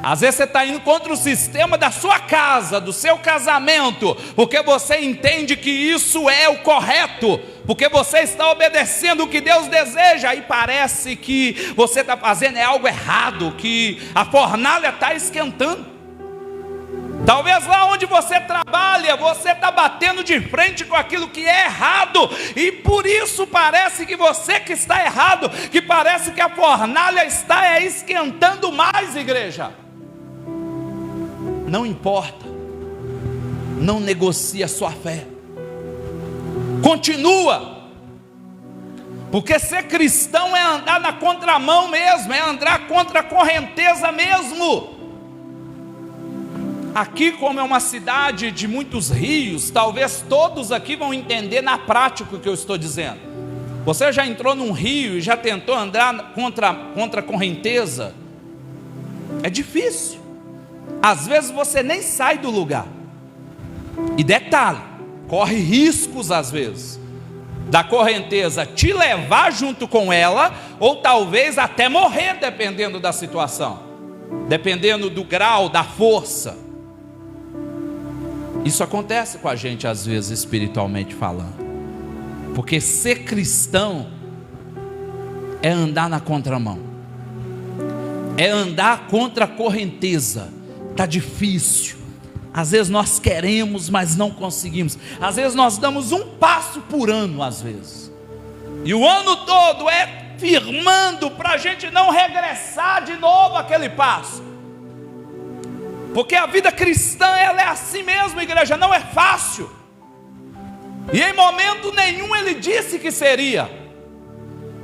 Às vezes você está indo contra o sistema da sua casa, do seu casamento, porque você entende que isso é o correto, porque você está obedecendo o que Deus deseja, e parece que você está fazendo algo errado, que a fornalha está esquentando. Talvez lá onde você trabalha, você está batendo de frente com aquilo que é errado, e por isso parece que você que está errado, que parece que a fornalha está esquentando mais, igreja. Não importa, não negocie a sua fé, continua, porque ser cristão é andar na contramão mesmo, é andar contra a correnteza mesmo. Aqui, como é uma cidade de muitos rios, talvez todos aqui vão entender na prática o que eu estou dizendo. Você já entrou num rio e já tentou andar contra a correnteza? É difícil. Às vezes você nem sai do lugar. E detalhe, corre riscos às vezes da correnteza te levar junto com ela, ou talvez até morrer, dependendo da situação, dependendo do grau, da força. Isso acontece com a gente às vezes, espiritualmente falando, porque ser cristão é andar na contramão, é andar contra a correnteza. Está difícil, às vezes nós queremos, mas não conseguimos. Às vezes nós damos um passo por ano, às vezes, e o ano todo é firmando para a gente não regressar de novo aquele passo. Porque a vida cristã, ela é assim mesmo, igreja, não é fácil. E em momento nenhum ele disse que seria.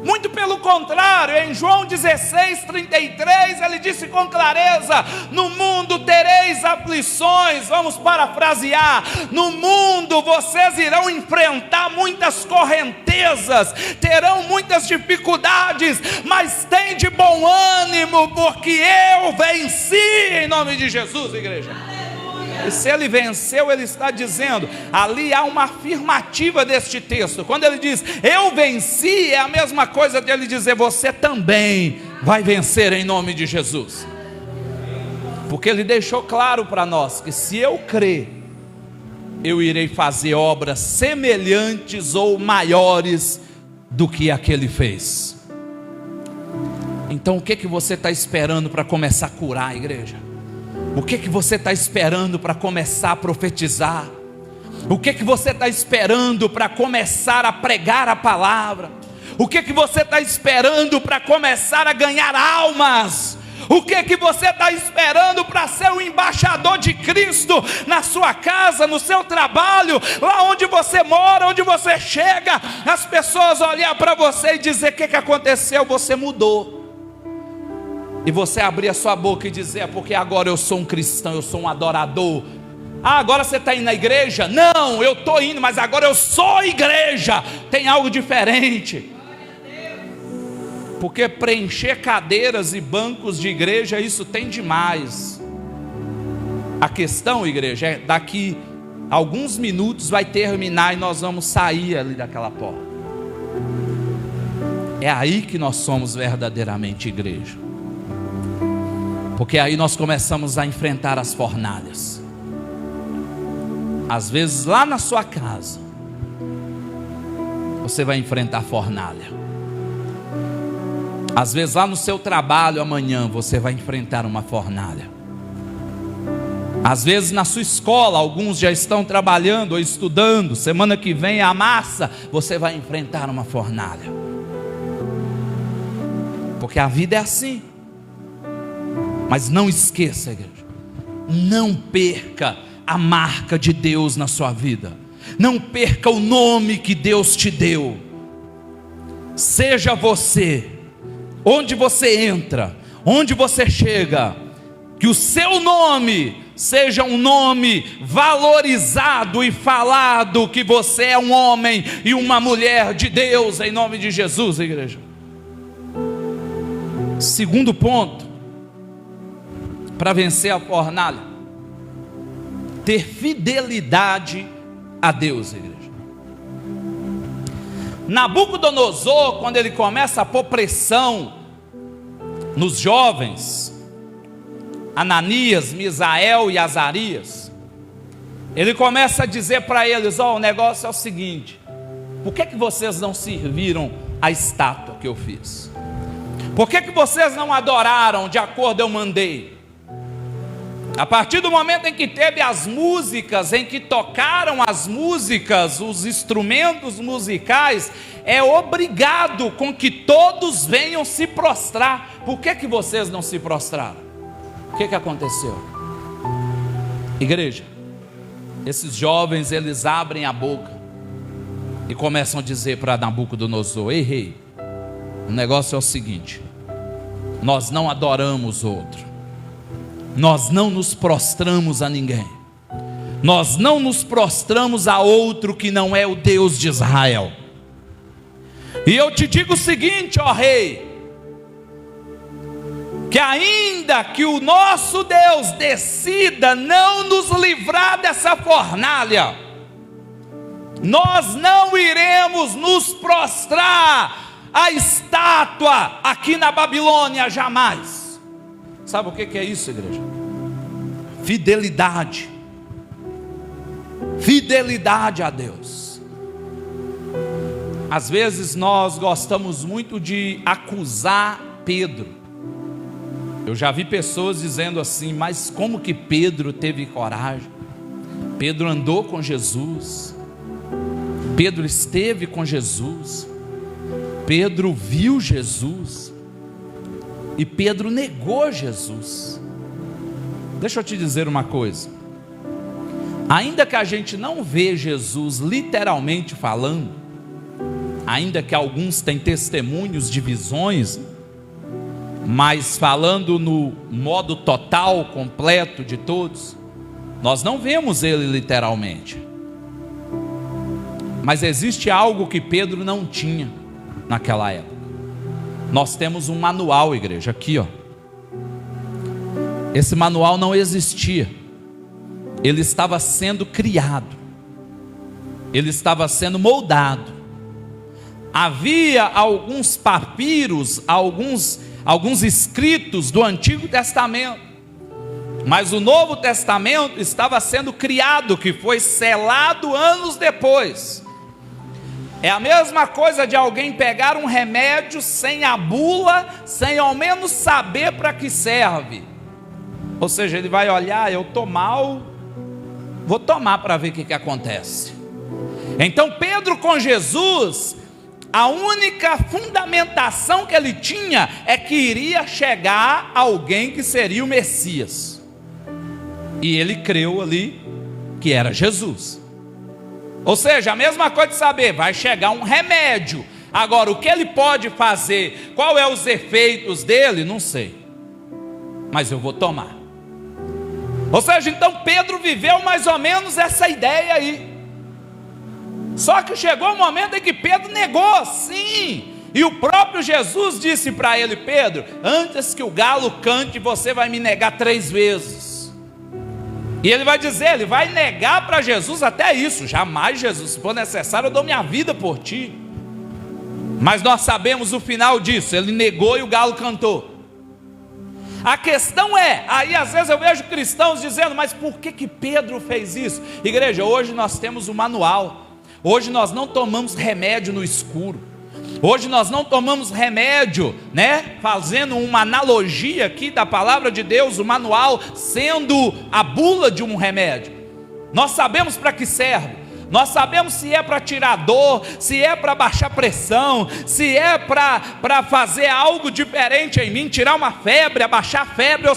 Muito pelo contrário, em João 16:33, ele disse com clareza: no mundo tereis aflições. Vamos parafrasear: no mundo vocês irão enfrentar muitas correntezas, terão muitas dificuldades, mas tem de bom ânimo, porque eu venci, em nome de Jesus, igreja. E se ele venceu, ele está dizendo, ali há uma afirmativa deste texto. Quando ele diz, eu venci, é a mesma coisa de ele dizer, você também vai vencer em nome de Jesus. Porque ele deixou claro para nós, que se eu crer, eu irei fazer obras semelhantes ou maiores do que a que ele fez. Então o que você está esperando para começar a curar, igreja? O que você está esperando para começar a profetizar? O que você está esperando para começar a pregar a palavra? O que você está esperando para começar a ganhar almas? O que você está esperando para ser o embaixador de Cristo na sua casa, no seu trabalho, lá onde você mora, onde você chega, as pessoas olhar para você e dizer, o que aconteceu? Você mudou. E você abrir a sua boca e dizer, porque agora eu sou um cristão, eu sou um adorador. Ah, agora você está indo na igreja? Não, eu estou indo, mas agora eu sou igreja. Tem algo diferente. Porque preencher cadeiras e bancos de igreja, isso tem demais. A questão, igreja, é daqui a alguns minutos vai terminar e nós vamos sair ali daquela porta. É aí que nós somos verdadeiramente igreja. Porque aí nós começamos a enfrentar as fornalhas. Às vezes lá na sua casa você vai enfrentar fornalha. Às vezes lá no seu trabalho amanhã você vai enfrentar uma fornalha. Às vezes na sua escola, alguns já estão trabalhando ou estudando. Semana que vem a massa, você vai enfrentar uma fornalha. Porque a vida é assim. Mas não esqueça, igreja, não perca a marca de Deus na sua vida. Não perca o nome que Deus te deu. Seja você, onde você entra, onde você chega, que o seu nome seja um nome valorizado e falado, que você é um homem e uma mulher de Deus, em nome de Jesus, igreja. Segundo ponto, para vencer a fornalha, ter fidelidade a Deus, igreja. Nabucodonosor, quando ele começa a pôr pressão nos jovens, Ananias, Misael e Azarias, ele começa a dizer para eles: ó, o negócio é o seguinte, por que vocês não serviram a estátua que eu fiz? Por que vocês não adoraram de acordo eu mandei? A partir do momento em que teve as músicas, em que tocaram as músicas, os instrumentos musicais, é obrigado com que todos venham se prostrar. Por que vocês não se prostraram? O que aconteceu? Igreja, esses jovens, eles abrem a boca e começam a dizer para Nabucodonosor: ei rei, o negócio é o seguinte, nós não adoramos outro, nós não nos prostramos a ninguém, nós não nos prostramos a outro que não é o Deus de Israel. E eu te digo o seguinte, ó rei, que ainda que o nosso Deus decida não nos livrar dessa fornalha, nós não iremos nos prostrar à estátua aqui na Babilônia, jamais. Sabe o que é isso, igreja? Fidelidade. Fidelidade a Deus. Às vezes nós gostamos muito de acusar Pedro. Eu já vi pessoas dizendo assim: mas como que Pedro teve coragem? Pedro andou com Jesus, Pedro esteve com Jesus, Pedro viu Jesus, e Pedro negou Jesus. Deixa eu te dizer uma coisa, ainda que a gente não vê Jesus literalmente falando, ainda que alguns têm testemunhos de visões, mas falando no modo total, completo de todos, nós não vemos ele literalmente. Mas existe algo que Pedro não tinha naquela época. Nós temos um manual, igreja, aqui ó. Esse manual não existia. Ele estava sendo criado, ele estava sendo moldado. Havia alguns papiros, alguns escritos do Antigo Testamento, mas o Novo Testamento estava sendo criado, que foi selado anos depois. É a mesma coisa de alguém pegar um remédio sem a bula, sem ao menos saber para que serve. Ou seja, ele vai olhar: eu estou mal, vou tomar para ver o que acontece. Então Pedro com Jesus, a única fundamentação que ele tinha é que iria chegar alguém que seria o Messias, e ele creu ali que era Jesus. Ou seja, a mesma coisa de saber, vai chegar um remédio, agora o que ele pode fazer, qual é os efeitos dele, não sei, mas eu vou tomar. Ou seja, então Pedro viveu mais ou menos essa ideia aí. Só que chegou um momento em que Pedro negou, sim, e o próprio Jesus disse para ele: Pedro, antes que o galo cante, você vai me negar 3 vezes. E ele vai dizer, ele vai negar para Jesus até isso: jamais, Jesus, se for necessário eu dou minha vida por ti. Mas nós sabemos o final disso, ele negou e o galo cantou. A questão é, aí às vezes eu vejo cristãos dizendo: mas por que Pedro fez isso? Igreja, hoje nós temos um manual. Hoje nós não tomamos remédio no escuro. Hoje nós não tomamos remédio, né? Fazendo uma analogia aqui da palavra de Deus, o manual sendo a bula de um remédio. Nós sabemos para que serve. Nós sabemos se é para tirar dor, se é para baixar pressão, se é para fazer algo diferente em mim, tirar uma febre, abaixar a febre.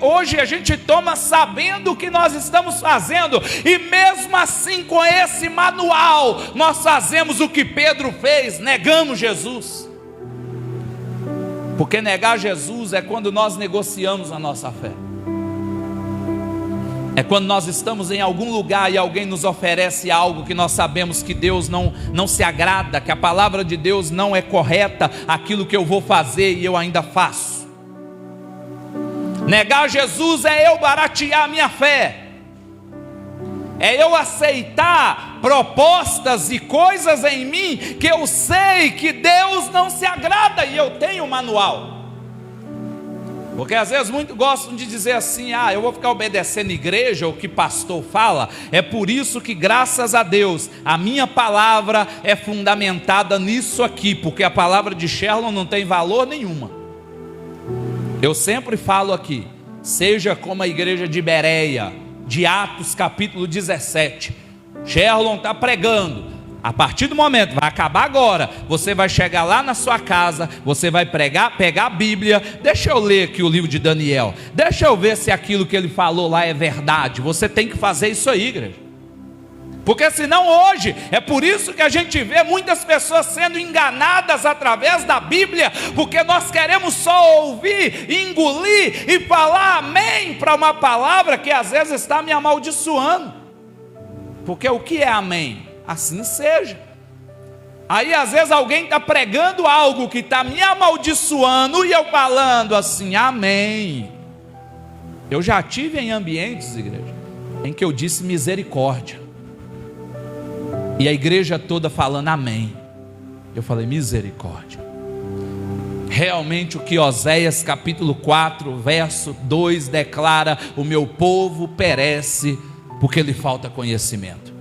Hoje a gente toma sabendo o que nós estamos fazendo, e mesmo assim com esse manual, nós fazemos o que Pedro fez, negamos Jesus. Porque negar Jesus é quando nós negociamos a nossa fé. É quando nós estamos em algum lugar e alguém nos oferece algo que nós sabemos que Deus não se agrada, que a palavra de Deus não é correta, aquilo que eu vou fazer e eu ainda faço. Negar Jesus é eu baratear a minha fé, é eu aceitar propostas e coisas em mim que eu sei que Deus não se agrada, e eu tenho o manual. Porque às vezes muitos gostam de dizer assim: eu vou ficar obedecendo a igreja, o que pastor fala. É por isso que, graças a Deus, a minha palavra é fundamentada nisso aqui, porque a palavra de Sherlon não tem valor nenhuma. Eu sempre falo aqui, seja como a igreja de Bereia, de Atos capítulo 17, Sherlon está pregando. A partir do momento, vai acabar agora, você vai chegar lá na sua casa, você vai pegar a Bíblia, deixa eu ler aqui o livro de Daniel, deixa eu ver se aquilo que ele falou lá é verdade. Você tem que fazer isso aí, igreja, porque senão hoje, é por isso que a gente vê muitas pessoas sendo enganadas através da Bíblia, porque nós queremos só ouvir, engolir e falar amém para uma palavra que às vezes está me amaldiçoando. Porque o que é amém? Assim seja. Aí às vezes alguém está pregando algo que está me amaldiçoando e eu falando assim, amém. Eu já tive em ambientes, igreja, em que eu disse misericórdia, e a igreja toda falando amém. Eu falei misericórdia. Realmente o que Oséias capítulo 4 verso 2 declara: o meu povo perece porque lhe falta conhecimento.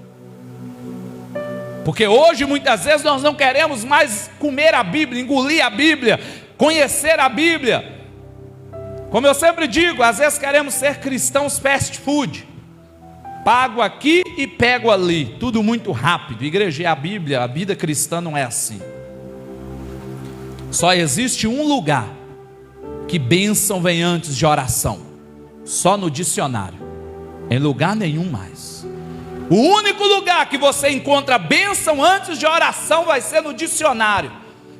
Porque hoje muitas vezes nós não queremos mais comer a Bíblia, engolir a Bíblia, conhecer a Bíblia. Como eu sempre digo, às vezes queremos ser cristãos fast food, pago aqui e pego ali, tudo muito rápido. Igreja, a Bíblia, a vida cristã não é assim. Só existe um lugar que bênção vem antes de oração, só no dicionário, em lugar nenhum mais. O único lugar que você encontra bênção antes de oração vai ser no dicionário.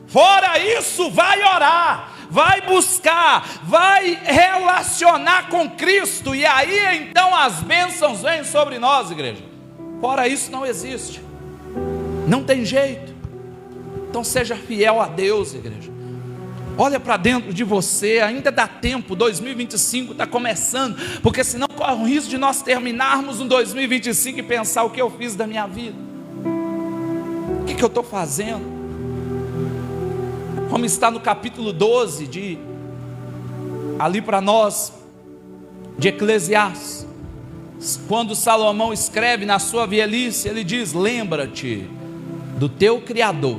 Fora isso, vai orar, vai buscar, vai relacionar com Cristo, e aí então as bênçãos vêm sobre nós, igreja. Fora isso não existe, não tem jeito. Então seja fiel a Deus, igreja. Olha para dentro de você, ainda dá tempo, 2025 está começando, porque senão corre o risco de nós terminarmos um 2025 e pensar: o que eu fiz da minha vida? O que eu estou fazendo? Como está no capítulo 12 ali para nós, de Eclesiastes, quando Salomão escreve na sua velhice, ele diz: lembra-te do teu Criador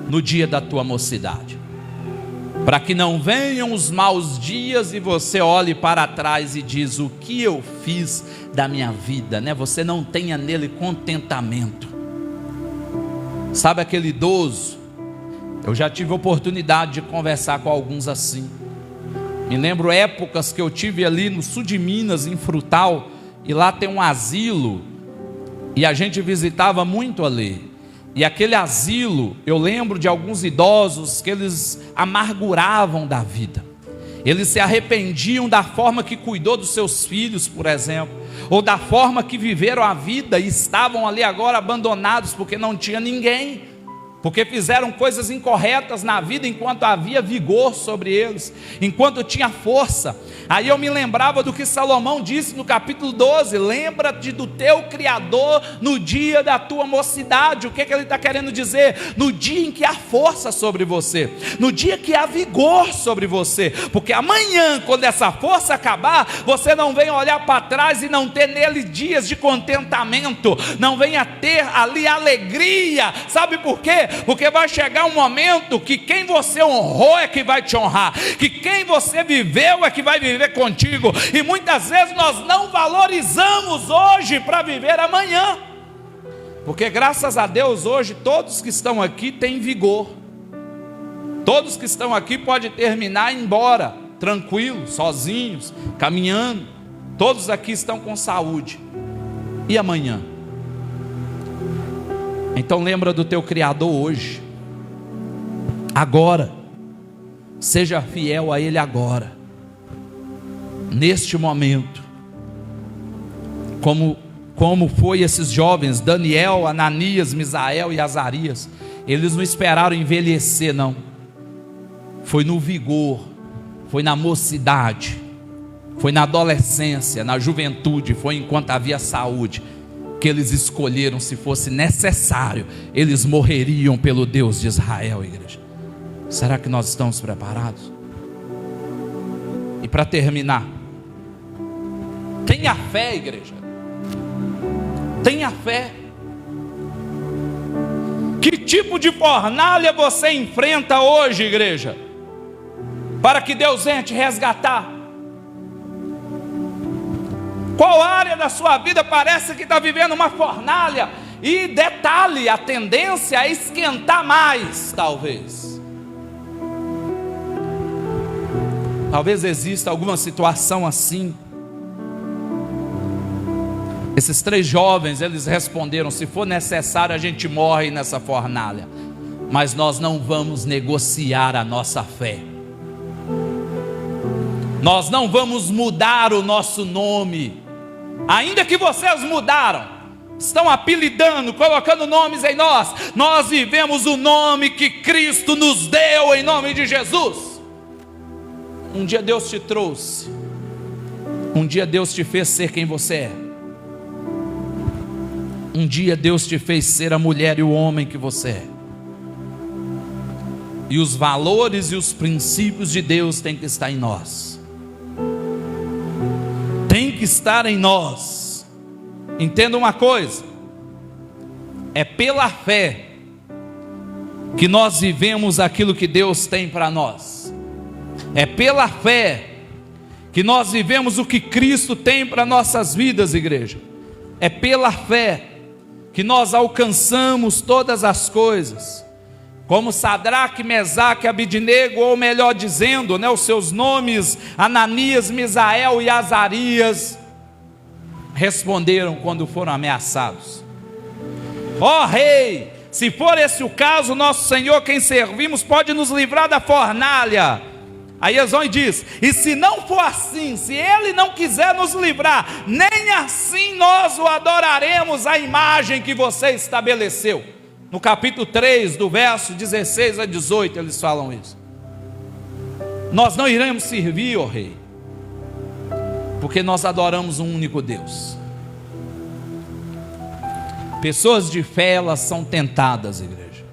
no dia da tua mocidade, para que não venham os maus dias e você olhe para trás e diz: o que eu fiz da minha vida, né? Você não tenha nele contentamento. Sabe aquele idoso? Eu já tive oportunidade de conversar com alguns assim. Me lembro épocas que eu tive ali no sul de Minas, em Frutal, e lá tem um asilo, e a gente visitava muito ali. E aquele asilo, eu lembro de alguns idosos que eles amarguravam da vida. Eles se arrependiam da forma que cuidou dos seus filhos, por exemplo, ou da forma que viveram a vida e estavam ali agora abandonados porque não tinha ninguém, porque fizeram coisas incorretas na vida enquanto havia vigor sobre eles, enquanto tinha força. Aí eu me lembrava do que Salomão disse no capítulo 12: lembra-te do teu Criador no dia da tua mocidade. O que ele está querendo dizer? No dia em que há força sobre você, no dia que há vigor sobre você, porque amanhã, quando essa força acabar, você não venha olhar para trás e não ter nele dias de contentamento, não venha ter ali alegria. Sabe por quê? Porque vai chegar um momento que quem você honrou é que vai te honrar, que quem você viveu é que vai viver contigo, e muitas vezes nós não valorizamos hoje para viver amanhã, porque graças a Deus hoje todos que estão aqui têm vigor, todos que estão aqui podem terminar e ir embora, tranquilos, sozinhos, caminhando, todos aqui estão com saúde, e amanhã? Então lembra do teu Criador hoje, agora, seja fiel a Ele agora, neste momento, como foi esses jovens, Daniel, Ananias, Misael e Azarias, eles não esperaram envelhecer não, foi no vigor, foi na mocidade, foi na adolescência, na juventude, foi enquanto havia saúde, que eles escolheram, se fosse necessário, eles morreriam pelo Deus de Israel, igreja. Será que nós estamos preparados? E para terminar, tenha fé, igreja, tenha fé. Que tipo de fornalha você enfrenta hoje, igreja, para que Deus venha te resgatar? Qual área da sua vida parece que está vivendo uma fornalha? E detalhe, a tendência é esquentar mais, talvez. Talvez exista alguma situação assim. Esses 3 jovens, eles responderam: se for necessário a gente morre nessa fornalha, mas nós não vamos negociar a nossa fé. Nós não vamos mudar o nosso nome. Ainda que vocês mudaram, estão apelidando, colocando nomes em nós, nós vivemos o nome que Cristo nos deu, em nome de Jesus. Um dia Deus te trouxe, um dia Deus te fez ser quem você é, um dia Deus te fez ser a mulher e o homem que você é, e os valores e os princípios de Deus têm que estar em nós, tem que estar em nós. Entenda uma coisa, é pela fé que nós vivemos aquilo que Deus tem para nós, é pela fé que nós vivemos o que Cristo tem para nossas vidas, igreja, é pela fé que nós alcançamos todas as coisas, como Sadraque, Mesaque e Abidnego, ou melhor dizendo, os seus nomes, Ananias, Misael e Azarias, responderam quando foram ameaçados: ó rei, se for esse o caso, nosso Senhor, quem servimos, pode nos livrar da fornalha. Aí Ezon diz: e se não for assim, se ele não quiser nos livrar, nem assim nós o adoraremos, a imagem que você estabeleceu. No capítulo 3, do verso 16 a 18, eles falam isso. Nós não iremos servir, ó rei, porque nós adoramos um único Deus. Pessoas de fé, elas são tentadas, igreja,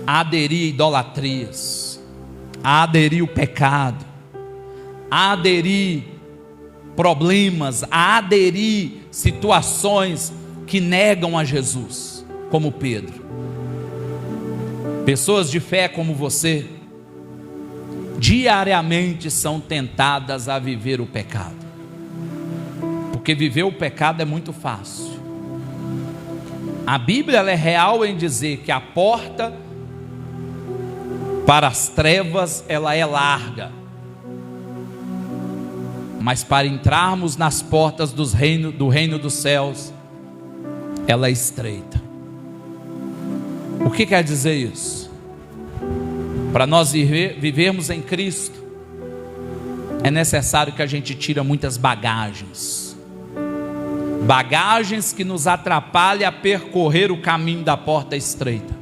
a aderir a idolatrias, a aderir o pecado, a aderir problemas, a aderir situações que negam a Jesus, como Pedro. Pessoas de fé como você, diariamente são tentadas a viver o pecado, porque viver o pecado é muito fácil. A Bíblia ela é real em dizer que a porta para as trevas ela é larga, mas para entrarmos nas portas do reino dos céus, ela é estreita. O que quer dizer isso? Para nós vivermos em Cristo, é necessário que a gente tire muitas bagagens que nos atrapalham a percorrer o caminho da porta estreita,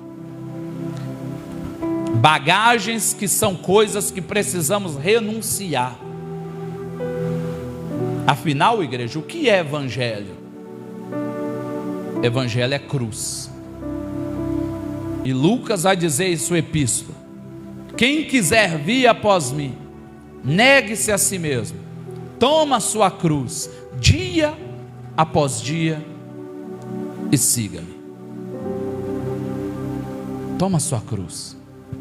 bagagens que são coisas que precisamos renunciar. Afinal, igreja, o que é evangelho? Evangelho é cruz. E Lucas vai dizer em sua epístola: quem quiser vir após mim, negue-se a si mesmo, toma a sua cruz, dia após dia, e siga-me. Toma sua cruz.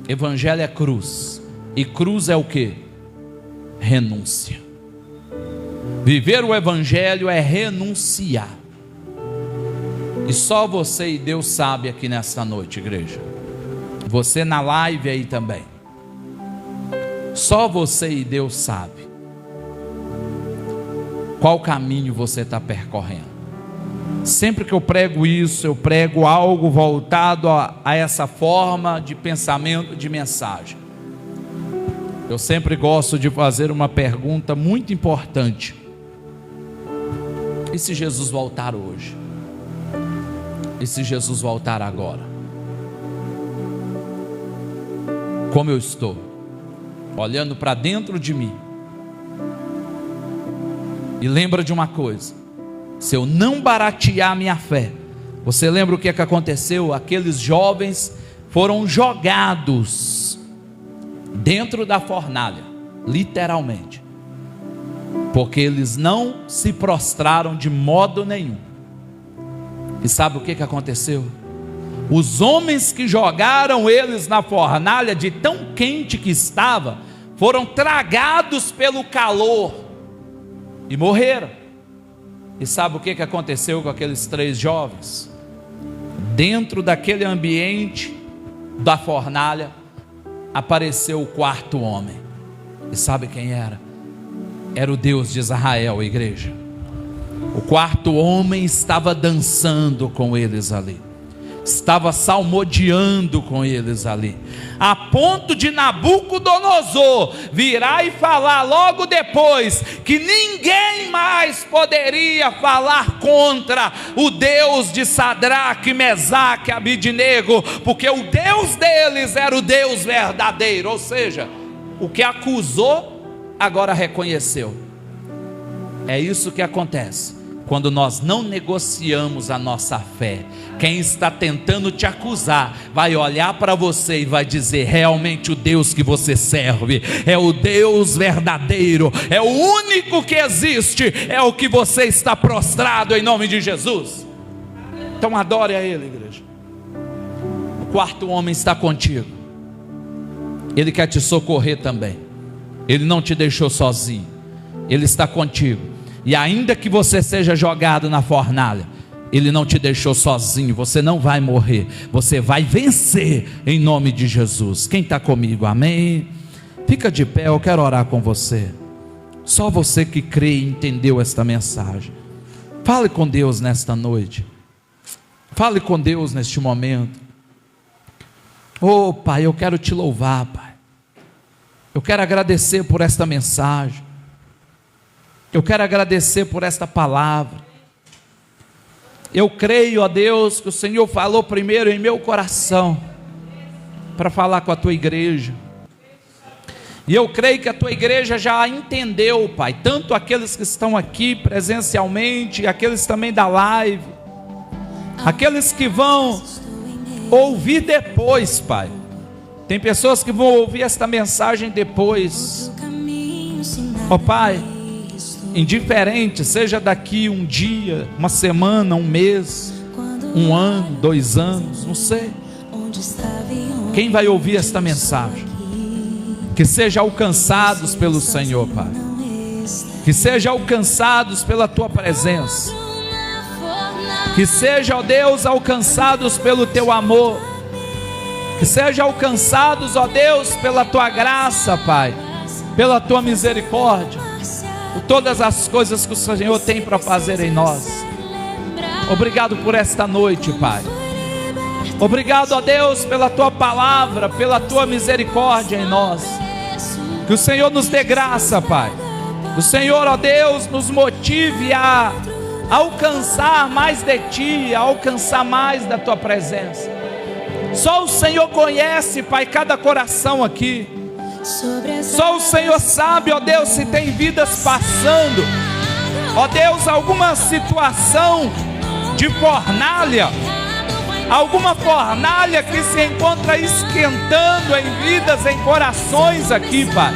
Evangelho é cruz. E cruz é o quê? Renúncia. Viver o Evangelho é renunciar. E só você e Deus sabe aqui nesta noite, igreja. Você na live aí também. Só você e Deus sabe qual caminho você está percorrendo. Sempre que eu prego isso, eu prego algo voltado a essa forma de pensamento, de mensagem. Eu sempre gosto de fazer uma pergunta muito importante. E se Jesus voltar hoje? E se Jesus voltar agora? Como eu estou? Olhando para dentro de mim. E lembra de uma coisa: se eu não baratear minha fé, você lembra o que aconteceu? Aqueles jovens foram jogados dentro da fornalha, literalmente, porque eles não se prostraram de modo nenhum. E sabe o que aconteceu? Os homens que jogaram eles na fornalha, de tão quente que estava, foram tragados pelo calor e morreram. E sabe o que aconteceu com aqueles 3 jovens? Dentro daquele ambiente da fornalha, apareceu o 4º homem. E sabe quem era? Era o Deus de Israel, igreja. O 4º homem estava dançando com eles ali, estava salmodiando com eles ali, a ponto de Nabucodonosor virar e falar logo depois que ninguém mais poderia falar contra o Deus de Sadraque, Mesaque, Abidnego, porque o Deus deles era o Deus verdadeiro. Ou seja, o que acusou agora reconheceu. É isso que acontece quando nós não negociamos a nossa fé. Quem está tentando te acusar vai olhar para você e vai dizer: realmente o Deus que você serve é o Deus verdadeiro, é o único que existe, é o que você está prostrado em nome de Jesus. Então adore a Ele, igreja. O 4º homem está contigo. Ele quer te socorrer também. Ele não te deixou sozinho. Ele está contigo. E ainda que você seja jogado na fornalha, Ele não te deixou sozinho. Você não vai morrer, você vai vencer em nome de Jesus. Quem está comigo, amém? Fica de pé, eu quero orar com você. Só você que crê e entendeu esta mensagem. Fale com Deus nesta noite. Fale com Deus neste momento. Oh Pai, eu quero te louvar, Pai. Eu quero agradecer por esta mensagem. Eu quero agradecer por esta palavra. Eu creio, ó Deus, que o Senhor falou primeiro em meu coração para falar com a tua igreja. E eu creio que a tua igreja já entendeu, Pai, tanto aqueles que estão aqui presencialmente, aqueles também da live, aqueles que vão ouvir depois, Pai. Tem pessoas que vão ouvir esta mensagem depois. Ó Pai, indiferente, seja daqui um dia, uma semana, um mês, um ano, 2 anos, não sei. Quem vai ouvir esta mensagem, que seja alcançados pelo Senhor, Pai. Que seja alcançados pela tua presença. Que seja, ó Deus, alcançados pelo teu amor. Que seja alcançados, ó Deus, pela tua graça, Pai, pela tua misericórdia, por todas as coisas que o Senhor tem para fazer em nós. Obrigado por esta noite, Pai. Obrigado, ó Deus, pela tua palavra, pela tua misericórdia em nós. Que o Senhor nos dê graça, Pai. Que o Senhor, ó Deus, nos motive a alcançar mais de Ti, a alcançar mais da Tua presença. Só o Senhor conhece, Pai, cada coração aqui. Só o Senhor sabe, ó Deus, se tem vidas passando, ó Deus, alguma situação de fornalha, alguma fornalha que se encontra esquentando em vidas, em corações aqui, Pai.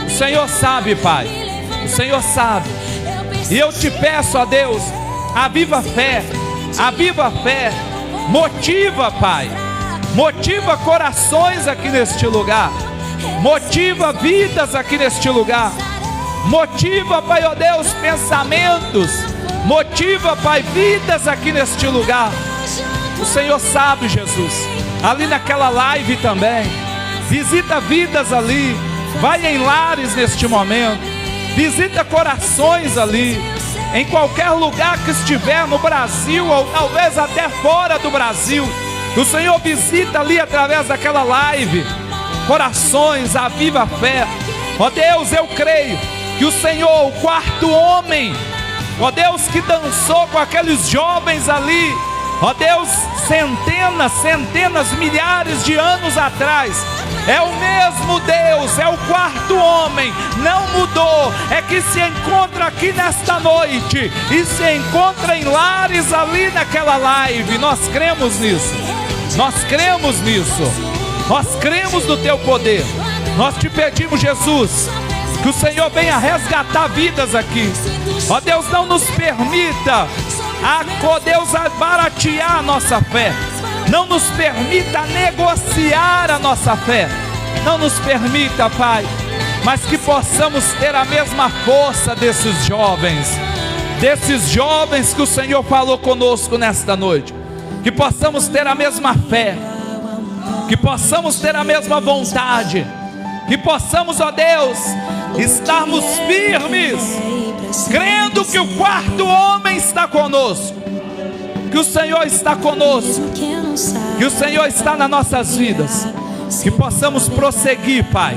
O Senhor sabe, Pai, o Senhor sabe. E eu te peço, ó Deus, aviva a fé, motiva, Pai, motiva corações aqui neste lugar, motiva vidas aqui neste lugar, motiva, Pai, ó Deus, pensamentos, motiva, Pai, vidas aqui neste lugar. O Senhor sabe, Jesus, ali naquela live também, visita vidas ali, vai em lares neste momento, visita corações ali, em qualquer lugar que estiver no Brasil, ou talvez até fora do Brasil. O Senhor visita ali através daquela live, corações, aviva a fé. Ó Deus, eu creio que o Senhor, o quarto homem, ó Deus, que dançou com aqueles jovens ali, ó Deus, centenas, milhares de anos atrás, é o mesmo Deus, é o quarto homem, não mudou, é que se encontra aqui nesta noite, e se encontra em lares ali naquela live. Nós cremos nisso, nós cremos nisso, nós cremos no Teu poder. Nós te pedimos, Jesus, que o Senhor venha resgatar vidas aqui. Ó Deus, não nos permita, ó Deus, baratear a nossa fé, não nos permita negociar a nossa fé, não nos permita, Pai, mas que possamos ter a mesma força desses jovens que o Senhor falou conosco nesta noite, que possamos ter a mesma fé, que possamos ter a mesma vontade, que possamos, ó Deus, estarmos firmes, crendo que o quarto homem está conosco, que o Senhor está conosco, que o Senhor está nas nossas vidas, que possamos prosseguir, Pai,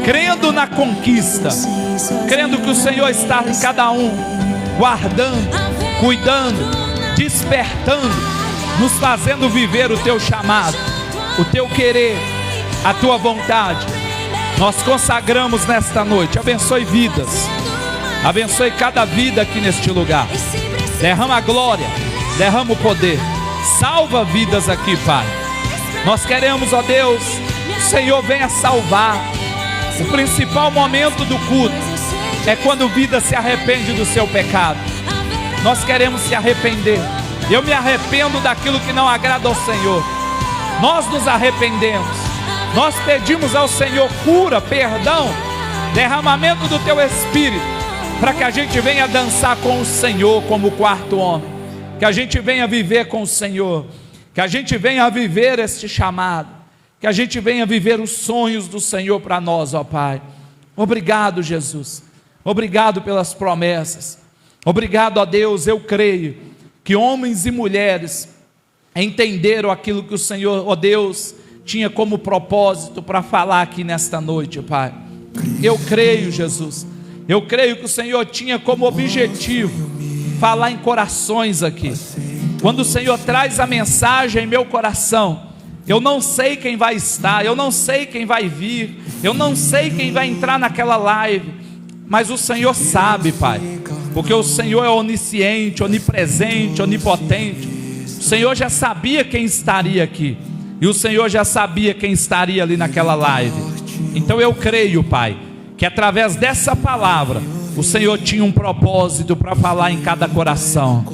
crendo na conquista, crendo que o Senhor está em cada um, guardando, cuidando, despertando, nos fazendo viver o Teu chamado, o Teu querer, a Tua vontade. Nós consagramos nesta noite, abençoe vidas, abençoe cada vida aqui neste lugar, derrama a glória, derrama o poder, salva vidas aqui, Pai. Nós queremos, ó Deus, que o Senhor venha salvar. O principal momento do culto é quando vida se arrepende do seu pecado. Nós queremos se arrepender. Eu me arrependo daquilo que não agrada ao Senhor. Nós nos arrependemos, nós pedimos ao Senhor cura, perdão, derramamento do Teu Espírito, para que a gente venha dançar com o Senhor como o quarto homem, que a gente venha viver com o Senhor, que a gente venha viver este chamado, que a gente venha viver os sonhos do Senhor para nós, ó Pai. Obrigado, Jesus, obrigado pelas promessas, obrigado, ó Deus. Eu creio que homens e mulheres entenderam aquilo que o Senhor, ó Deus, tinha como propósito para falar aqui nesta noite, Pai. Eu creio, Jesus, eu creio que o Senhor tinha como objetivo falar em corações aqui. Quando o Senhor traz a mensagem em meu coração, eu não sei quem vai estar, eu não sei quem vai vir, eu não sei quem vai entrar naquela live, mas o Senhor sabe, Pai, porque o Senhor é onisciente, onipresente, onipotente. O Senhor já sabia quem estaria aqui, e o Senhor já sabia quem estaria ali naquela live. Então eu creio, Pai, que através dessa palavra o Senhor tinha um propósito para falar em cada coração.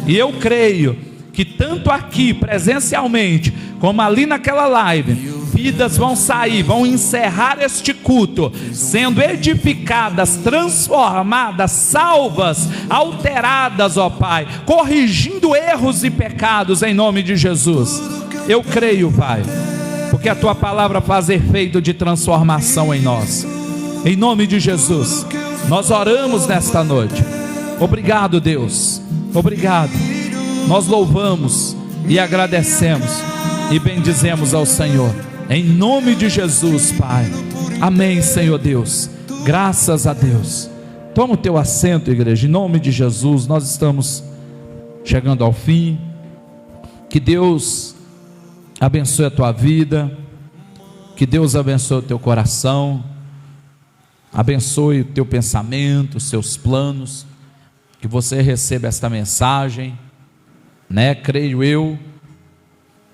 E eu creio que tanto aqui presencialmente como ali naquela live, vidas vão sair, vão encerrar este culto sendo edificadas, transformadas, salvas, alteradas, ó Pai, corrigindo erros e pecados em nome de Jesus. Eu creio, Pai, porque a Tua palavra faz efeito de transformação em nós. Em nome de Jesus, nós oramos nesta noite. Obrigado, Deus, obrigado. Nós louvamos e agradecemos e bendizemos ao Senhor, em nome de Jesus, Pai. Amém, Senhor Deus, graças a Deus. Toma o teu assento, igreja, em nome de Jesus. Nós estamos chegando ao fim. Que Deus abençoe a tua vida, que Deus abençoe o teu coração, abençoe o teu pensamento, os seus planos, que você receba esta mensagem, creio eu,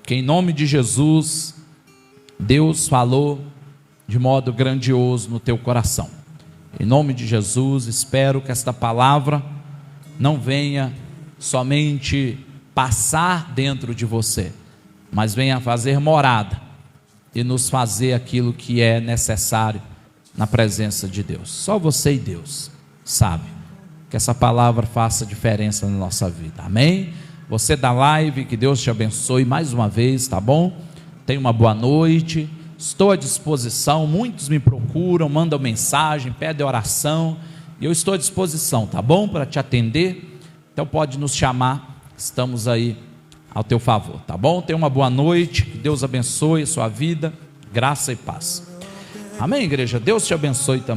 que em nome de Jesus, Deus falou de modo grandioso no teu coração. Em nome de Jesus, espero que esta palavra não venha somente passar dentro de você, mas venha fazer morada e nos fazer aquilo que é necessário na presença de Deus. Só você e Deus sabe. Que essa palavra faça diferença na nossa vida, amém? Você da live, que Deus te abençoe mais uma vez, tá bom? Tenha uma boa noite, estou à disposição. Muitos me procuram, mandam mensagem, pedem oração, e eu estou à disposição, tá bom? Para te atender, então pode nos chamar, estamos aí ao teu favor, tá bom? Tenha uma boa noite, que Deus abençoe a sua vida, graça e paz, amém, igreja? Deus te abençoe também.